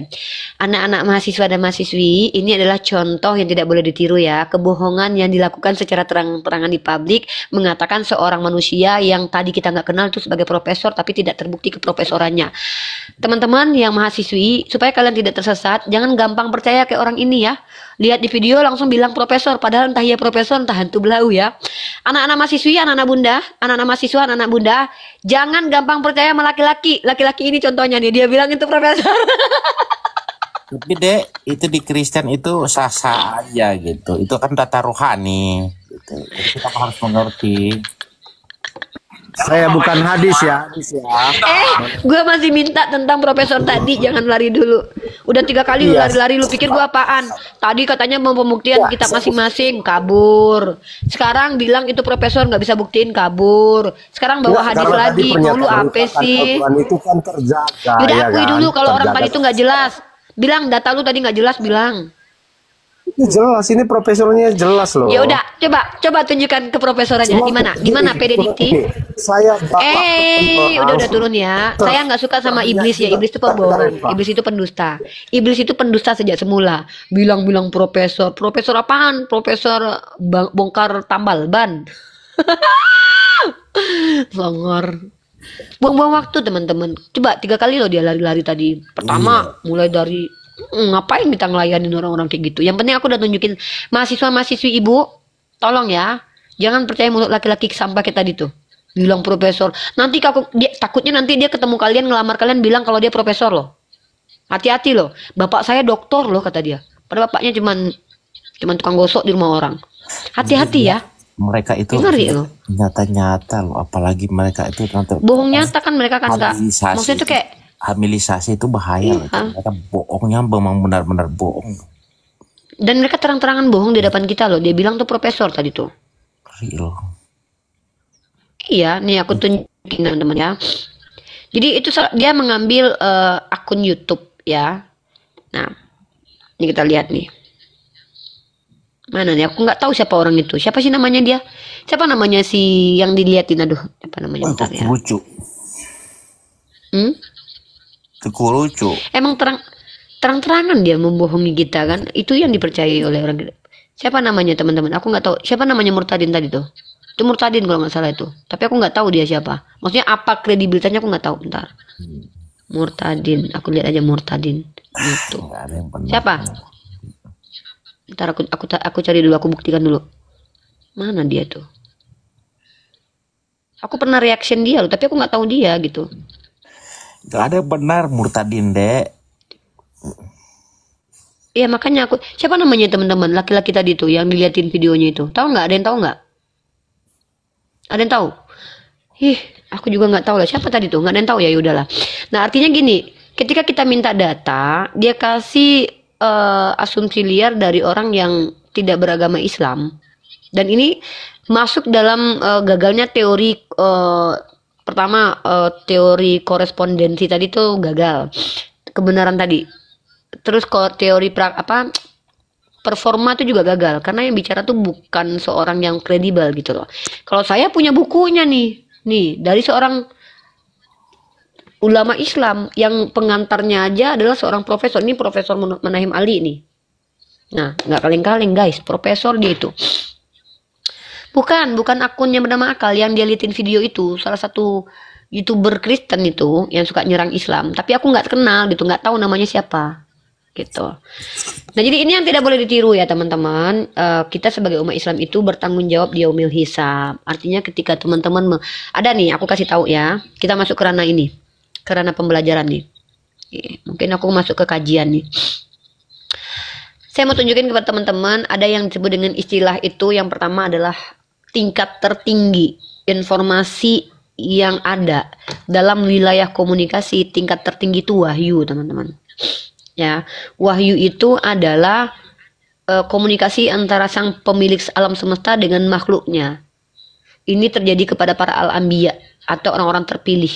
Anak-anak mahasiswa dan mahasiswi, ini adalah contoh yang tidak boleh ditiru ya. Kebohongan yang dilakukan secara terang-terangan di publik mengatakan seorang manusia yang tadi kita nggak kenal itu sebagai profesor tapi tidak terbukti keprofesorannya. Teman-teman yang mahasiswi, supaya kalian tidak tersesat, jangan gampang percaya ke orang ini ya. Lihat di video langsung bilang profesor, padahal entah ia profesor entah hantu belau ya. Anak-anak mahasiswi, anak-anak bunda, anak-anak mahasiswa, anak-anak bunda, jangan gampang percaya sama laki-laki. Laki-laki ini contohnya nih, dia bilang itu profesor. Tapi Dek, itu di Kristen itu sah-sah aja gitu. Itu kan data rohani gitu. Jadi kita harus mengerti. Saya bukan hadis ya. Gue masih minta tentang profesor tadi, jangan lari dulu. Udah 3 kali lu Iya. lari-lari, lu pikir gue apaan? Tadi katanya mau pembuktian kitab masing-masing, kabur. Sekarang bilang itu profesor nggak bisa buktiin, kabur. Sekarang bawa hadis Karena lagi, tadi mau lu pernyataan apa sih? Al-Quran itu kan terjaga. Udah ya akui kan? dulu kalau orang Terjaga. tadi itu nggak jelas. Bilang data lu tadi nggak jelas, bilang. Ini jelas, ini profesornya jelas loh. Ya udah, coba tunjukkan ke profesorannya. Di mana PD Dikti? Saya Udah turun ya. Saya nggak suka sama iblis ya. Iblis itu pembohong. Iblis itu pendusta. Iblis itu pendusta sejak semula. Bilang-bilang profesor. Profesor apaan? Profesor bongkar tambal ban. Longor. Buang-buang waktu teman-teman. Coba 3 kali loh dia lari-lari tadi. Pertama mulai dari ngapain kita ngelayanin orang-orang kayak gitu. Yang penting aku udah tunjukin mahasiswa-mahasiswi ibu, tolong ya, jangan percaya mulut laki-laki sampah kayak tadi tuh. Bilang profesor. Nanti takutnya nanti dia ketemu kalian, ngelamar kalian, bilang kalau dia profesor loh. Hati-hati loh. Bapak saya doktor loh kata dia. Padahal bapaknya cuman tukang gosok di rumah orang. Hati-hati ya. Mereka itu Ngeri loh. nyata-nyata loh, apalagi mereka itu nanti Bohong nyata kan mereka kan enggak. hamilisasi. Maksudnya tuh kayak Hamilisasi itu bahaya loh. Iya. Mereka bohongnya memang benar-benar bohong. dan mereka terang-terangan bohong di depan kita loh. Dia bilang tuh profesor tadi tuh. Real. Iya, nih aku tunjukin teman-teman ya. Jadi itu dia mengambil akun YouTube ya. Nah, ini kita lihat nih. Mana nih? Aku nggak tahu siapa orang itu. Siapa sih namanya dia? Siapa namanya si yang diliatin? Aduh, apa namanya? Wah, Bentar kok ya. lucu. Hmm? Lucu. Emang terang-terangan dia membohongi kita kan? Itu yang dipercayai oleh orang. Siapa namanya teman-teman? Aku nggak tahu. Siapa namanya Murtadin tadi tuh? Itu Murtadin kalau nggak salah itu. Tapi aku nggak tahu dia siapa. Maksudnya apa kredibilitasnya aku nggak tahu. Bentar. Murtadin. Aku lihat aja Murtadin. Gitu. Nggak ada yang benar. Siapa? Ntar aku cari dulu. Aku buktikan dulu. Mana dia tuh? Aku pernah reaction dia loh. Tapi aku nggak tahu dia gitu. Nggak ada yang benar Murtadin, Dek. Iya makanya aku. Siapa namanya teman-teman? Laki-laki tadi tuh yang diliatin videonya itu. Tahu nggak? Ada yang tahu nggak? Ada yang tahu? Aku juga nggak tahu lah. Siapa tadi tuh? Nggak ada yang tahu ya. Yaudahlah. Nah artinya gini. Ketika kita minta data, dia kasih asumsi liar dari orang yang tidak beragama Islam. Dan ini masuk dalam gagalnya teori pertama teori korespondensi tadi tuh gagal. Kebenaran tadi. Terus teori performa itu juga gagal karena yang bicara tuh bukan seorang yang kredibel gitu loh. Kalau saya punya bukunya nih dari seorang ulama Islam yang pengantarnya aja adalah seorang profesor. Ini Profesor Manahim Ali nih. Nah, nggak kaleng-kaleng guys, profesor dia itu. Bukan akunnya bernama Akal yang dia liatin video itu, salah satu YouTuber Kristen itu yang suka nyerang Islam. Tapi aku nggak kenal gitu, nggak tahu namanya siapa. Gitu. Nah jadi ini yang tidak boleh ditiru ya teman-teman. Kita sebagai umat Islam itu bertanggung jawab di yaumil hisab. Artinya ketika teman-teman ada nih, aku kasih tahu ya. Kita masuk ke ranah ini, ke ranah pembelajaran nih. Mungkin aku masuk ke kajian nih. Saya mau tunjukin kepada teman-teman ada yang disebut dengan istilah itu. Yang pertama adalah tingkat tertinggi informasi yang ada dalam wilayah komunikasi. Tingkat tertinggi itu wahyu teman-teman. Ya, wahyu itu adalah komunikasi antara sang pemilik alam semesta dengan makhluknya. Ini terjadi kepada para al-anbiya atau orang-orang terpilih.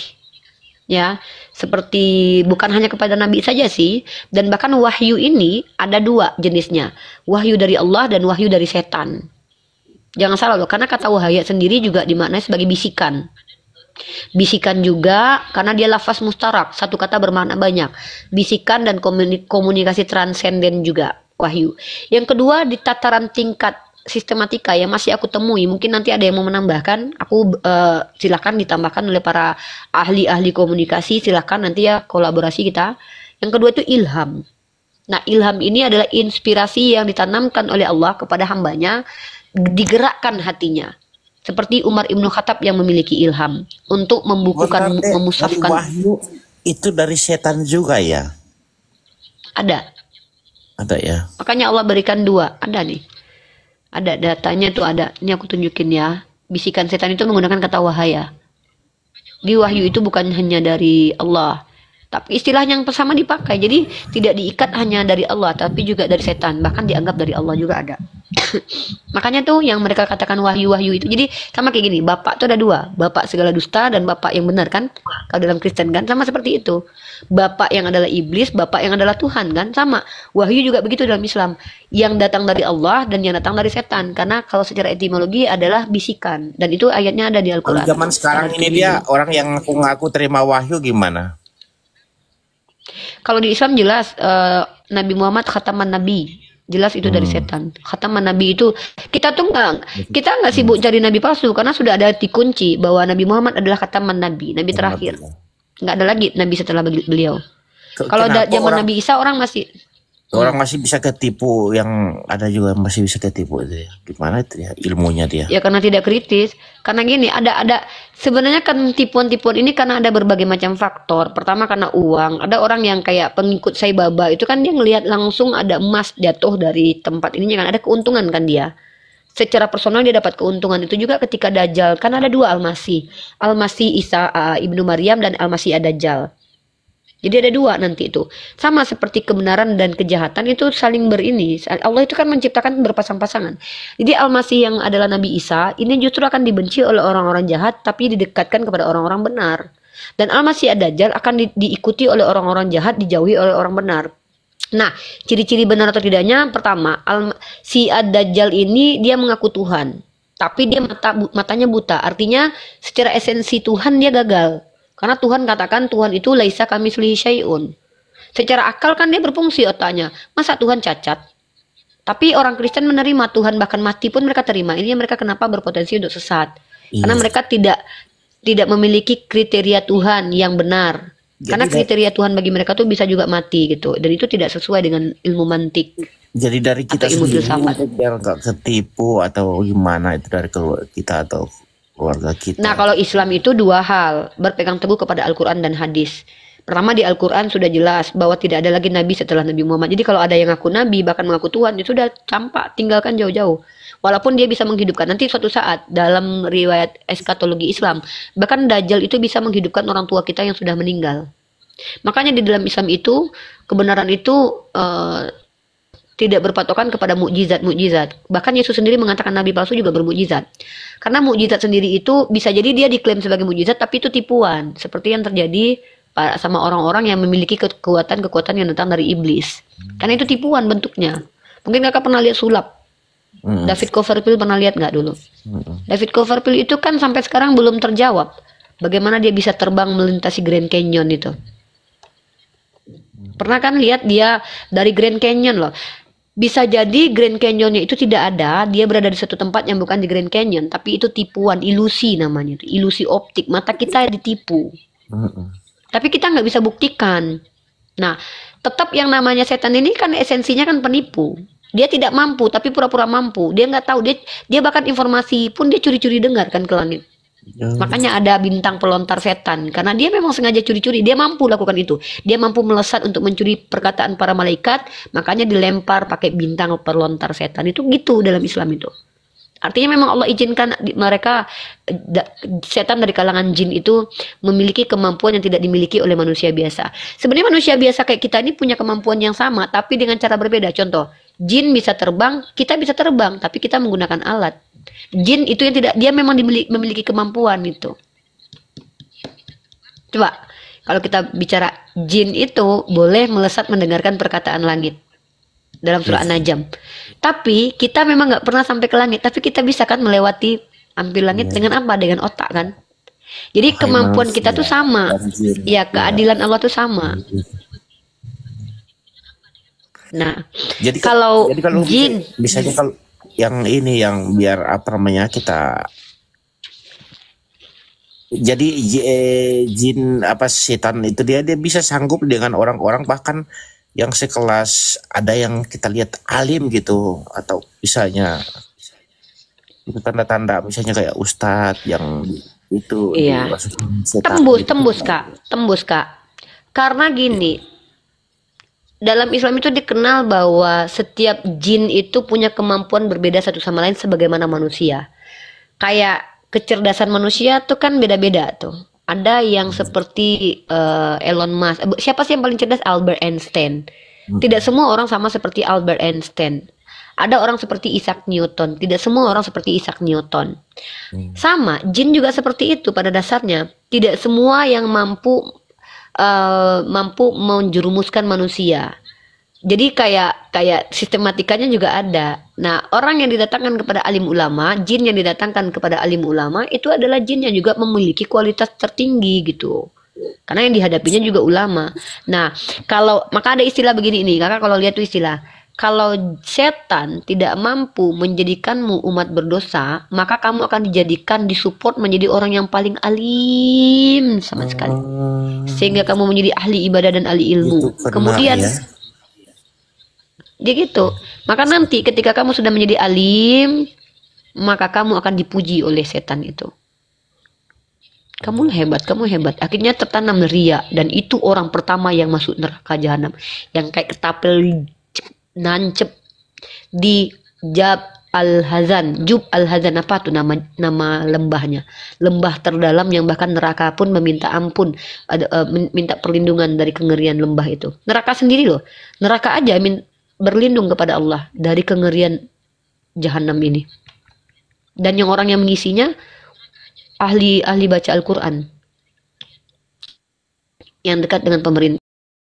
Ya, seperti bukan hanya kepada nabi saja sih, dan bahkan wahyu ini ada dua jenisnya. Wahyu dari Allah dan wahyu dari setan. Jangan salah loh, karena kata wahyu sendiri juga dimaknai sebagai bisikan. Bisikan juga karena dia lafaz mustarak, satu kata bermakna banyak. Bisikan dan komunikasi transenden juga wahyu. Yang kedua di tataran tingkat sistematika yang masih aku temui, mungkin nanti ada yang mau menambahkan, aku silakan ditambahkan oleh para ahli-ahli komunikasi, silakan nanti ya kolaborasi kita. Yang kedua itu ilham. Nah ilham ini adalah inspirasi yang ditanamkan oleh Allah kepada hambanya, digerakkan hatinya. Seperti Umar Ibnu Khattab yang memiliki ilham untuk membukukan, memusafkan. Wahyu itu dari setan juga ya? Ada ya. Makanya Allah berikan dua. Ada nih. Ada datanya tuh ada. Ini aku tunjukin ya. Bisikan setan itu menggunakan kata wahaya. Di wahyu itu bukan hanya dari Allah, tapi istilah yang sama dipakai. Jadi tidak diikat hanya dari Allah, tapi juga dari setan. Bahkan dianggap dari Allah juga ada. Makanya tuh yang mereka katakan wahyu-wahyu itu. Jadi sama kayak gini, bapak tuh ada dua, bapak segala dusta dan bapak yang benar kan. Kalau dalam Kristen kan sama seperti itu. Bapak yang adalah iblis, bapak yang adalah Tuhan kan sama. Wahyu juga begitu dalam Islam. Yang datang dari Allah dan yang datang dari setan. Karena kalau secara etimologi adalah bisikan. Dan itu ayatnya ada di Al-Quran. Kalau zaman sekarang ini dia orang yang ngaku terima wahyu gimana? Kalau di Islam jelas Nabi Muhammad khataman Nabi. Jelas itu dari setan. Khataman Nabi itu kita nggak sibuk cari Nabi palsu karena sudah ada dikunci bahwa Nabi Muhammad adalah khataman Nabi, Nabi terakhir. Nggak ada lagi Nabi setelah beliau. Kalau zaman Nabi Isa orang masih bisa ketipu, yang ada juga masih bisa ketipu itu ya. Gimana itu ya ilmunya dia? Ya karena tidak kritis. Karena gini, ada sebenarnya kan tipuan-tipuan ini karena ada berbagai macam faktor. Pertama karena uang. Ada orang yang kayak pengikut Sai Baba itu kan dia ngelihat langsung ada emas jatuh dari tempat ininya kan, ada keuntungan kan dia. Secara personal dia dapat keuntungan. Itu juga ketika Dajjal, kan ada dua Al-Masih. Al-Masih Isa ibnu Maryam dan Al-Masih Ad-Dajjal. Jadi ada dua nanti itu. Sama seperti kebenaran dan kejahatan itu saling berini. Allah itu kan menciptakan berpasang-pasangan. Jadi Al-Masih yang adalah Nabi Isa ini justru akan dibenci oleh orang-orang jahat tapi didekatkan kepada orang-orang benar. Dan Al-Masih Ad-Dajjal akan diikuti oleh orang-orang jahat, dijauhi oleh orang benar. Nah, ciri-ciri benar atau tidaknya, pertama, si Ad-Dajjal ini dia mengaku Tuhan. Tapi dia matanya buta. Artinya secara esensi Tuhan dia gagal. Karena Tuhan katakan Tuhan itu laisa kamitslihi syai'un. Secara akal kan dia berfungsi otaknya. Masa Tuhan cacat? Tapi orang Kristen menerima Tuhan, bahkan mati pun mereka terima. Ini mereka kenapa berpotensi untuk sesat? Karena mereka tidak memiliki kriteria Tuhan yang benar. Karena kriteria Tuhan bagi mereka tuh bisa juga mati gitu. Dan itu tidak sesuai dengan ilmu mantik. Jadi dari kita Atau ilmu sendiri filsafat. biar nggak ketipu atau gimana, itu dari keluarga kita atau keluarga kita. Nah, kalau Islam itu dua hal, berpegang teguh kepada Al-Quran dan hadis. Pertama, di Al-Quran sudah jelas bahwa tidak ada lagi Nabi setelah Nabi Muhammad. Jadi kalau ada yang ngaku Nabi, bahkan mengaku Tuhan, itu sudah campak, tinggalkan jauh-jauh. Walaupun dia bisa menghidupkan. Nanti suatu saat dalam riwayat eskatologi Islam, bahkan Dajjal itu bisa menghidupkan orang tua kita yang sudah meninggal. Makanya di dalam Islam itu, kebenaran itu tidak berpatokan kepada mukjizat. Bahkan Yesus sendiri mengatakan Nabi palsu juga bermukjizat. Karena mukjizat sendiri itu bisa jadi dia diklaim sebagai mukjizat, tapi itu tipuan. Seperti yang terjadi sama orang-orang yang memiliki kekuatan-kekuatan yang datang dari iblis. Karena itu tipuan bentuknya. Mungkin kakak pernah lihat sulap. David Copperfield pernah lihat nggak dulu? David Copperfield itu kan sampai sekarang belum terjawab. Bagaimana dia bisa terbang melintasi Grand Canyon itu? Pernah kan lihat dia dari Grand Canyon loh. Bisa jadi Grand Canyonnya itu tidak ada, dia berada di satu tempat yang bukan di Grand Canyon, tapi itu tipuan, ilusi namanya, itu ilusi optik, mata kita ditipu. Tapi kita nggak bisa buktikan. Nah, tetap yang namanya setan ini kan esensinya kan penipu. Dia tidak mampu, tapi pura-pura mampu. Dia nggak tahu, dia bahkan informasi pun dia curi-curi dengar kan ke langit. Makanya ada bintang pelontar setan, karena dia memang sengaja curi-curi. Dia mampu lakukan itu. Dia mampu melesat untuk mencuri perkataan para malaikat, makanya dilempar pakai bintang pelontar setan. Itu gitu dalam Islam itu. Artinya memang Allah izinkan mereka, setan dari kalangan jin itu memiliki kemampuan yang tidak dimiliki oleh manusia biasa. Sebenarnya manusia biasa kayak kita ini punya kemampuan yang sama, tapi dengan cara berbeda. Contoh, jin bisa terbang, kita bisa terbang, tapi kita menggunakan alat. Jin itu yang tidak, dia memang memiliki kemampuan itu. Coba, kalau kita bicara jin itu boleh melesat mendengarkan perkataan langit dalam surah An-Najm. Tapi kita memang nggak pernah sampai ke langit, tapi kita bisa kan melewati hampir langit dengan apa? Dengan otak kan. Jadi kemampuan kita tuh sama. Ya, keadilan Allah tuh sama. Nah, Jadi kalau jin, bisanya kalau yang ini yang biar apa namanya kita, jadi jin apa setan itu dia bisa sanggup dengan orang-orang bahkan yang sekelas, ada yang kita lihat alim gitu, atau misalnya itu tanda-tanda misalnya kayak ustadz yang itu iya, dimasukin setan gitu. tembus kak. Karena gini, dalam Islam itu dikenal bahwa setiap jin itu punya kemampuan berbeda satu sama lain sebagaimana manusia. Kayak kecerdasan manusia tuh kan beda-beda tuh. Ada yang seperti Elon Musk. Siapa sih yang paling cerdas? Albert Einstein. Tidak semua orang sama seperti Albert Einstein. Ada orang seperti Isaac Newton. Tidak semua orang seperti Isaac Newton. Sama, jin juga seperti itu pada dasarnya. Tidak semua yang mampu menjerumuskan manusia. Jadi kayak sistematikanya juga ada. Nah, orang yang didatangkan kepada alim ulama, jin yang didatangkan kepada alim ulama itu adalah jin yang juga memiliki kualitas tertinggi gitu. Karena yang dihadapinya juga ulama. Nah, maka ada istilah begini nih, kakak kalau lihat tuh istilah, kalau setan tidak mampu menjadikanmu umat berdosa, maka kamu akan dijadikan disupport menjadi orang yang paling alim sama sekali. Sehingga kamu menjadi ahli ibadah dan ahli ilmu. Kemudian dia gitu. Maka nanti ketika kamu sudah menjadi alim, maka kamu akan dipuji oleh setan itu. Kamu hebat, kamu hebat. Akhirnya tertanam ria, dan itu orang pertama yang masuk neraka jahanam, yang kayak ketapel nancep di Jub Al-Hazan, apa tuh nama lembahnya, lembah terdalam yang bahkan neraka pun meminta ampun, minta perlindungan dari kengerian lembah itu. Neraka sendiri loh, neraka aja berlindung kepada Allah dari kengerian jahanam ini. Dan yang orang yang mengisinya ahli baca Al-Quran yang dekat dengan pemerintah.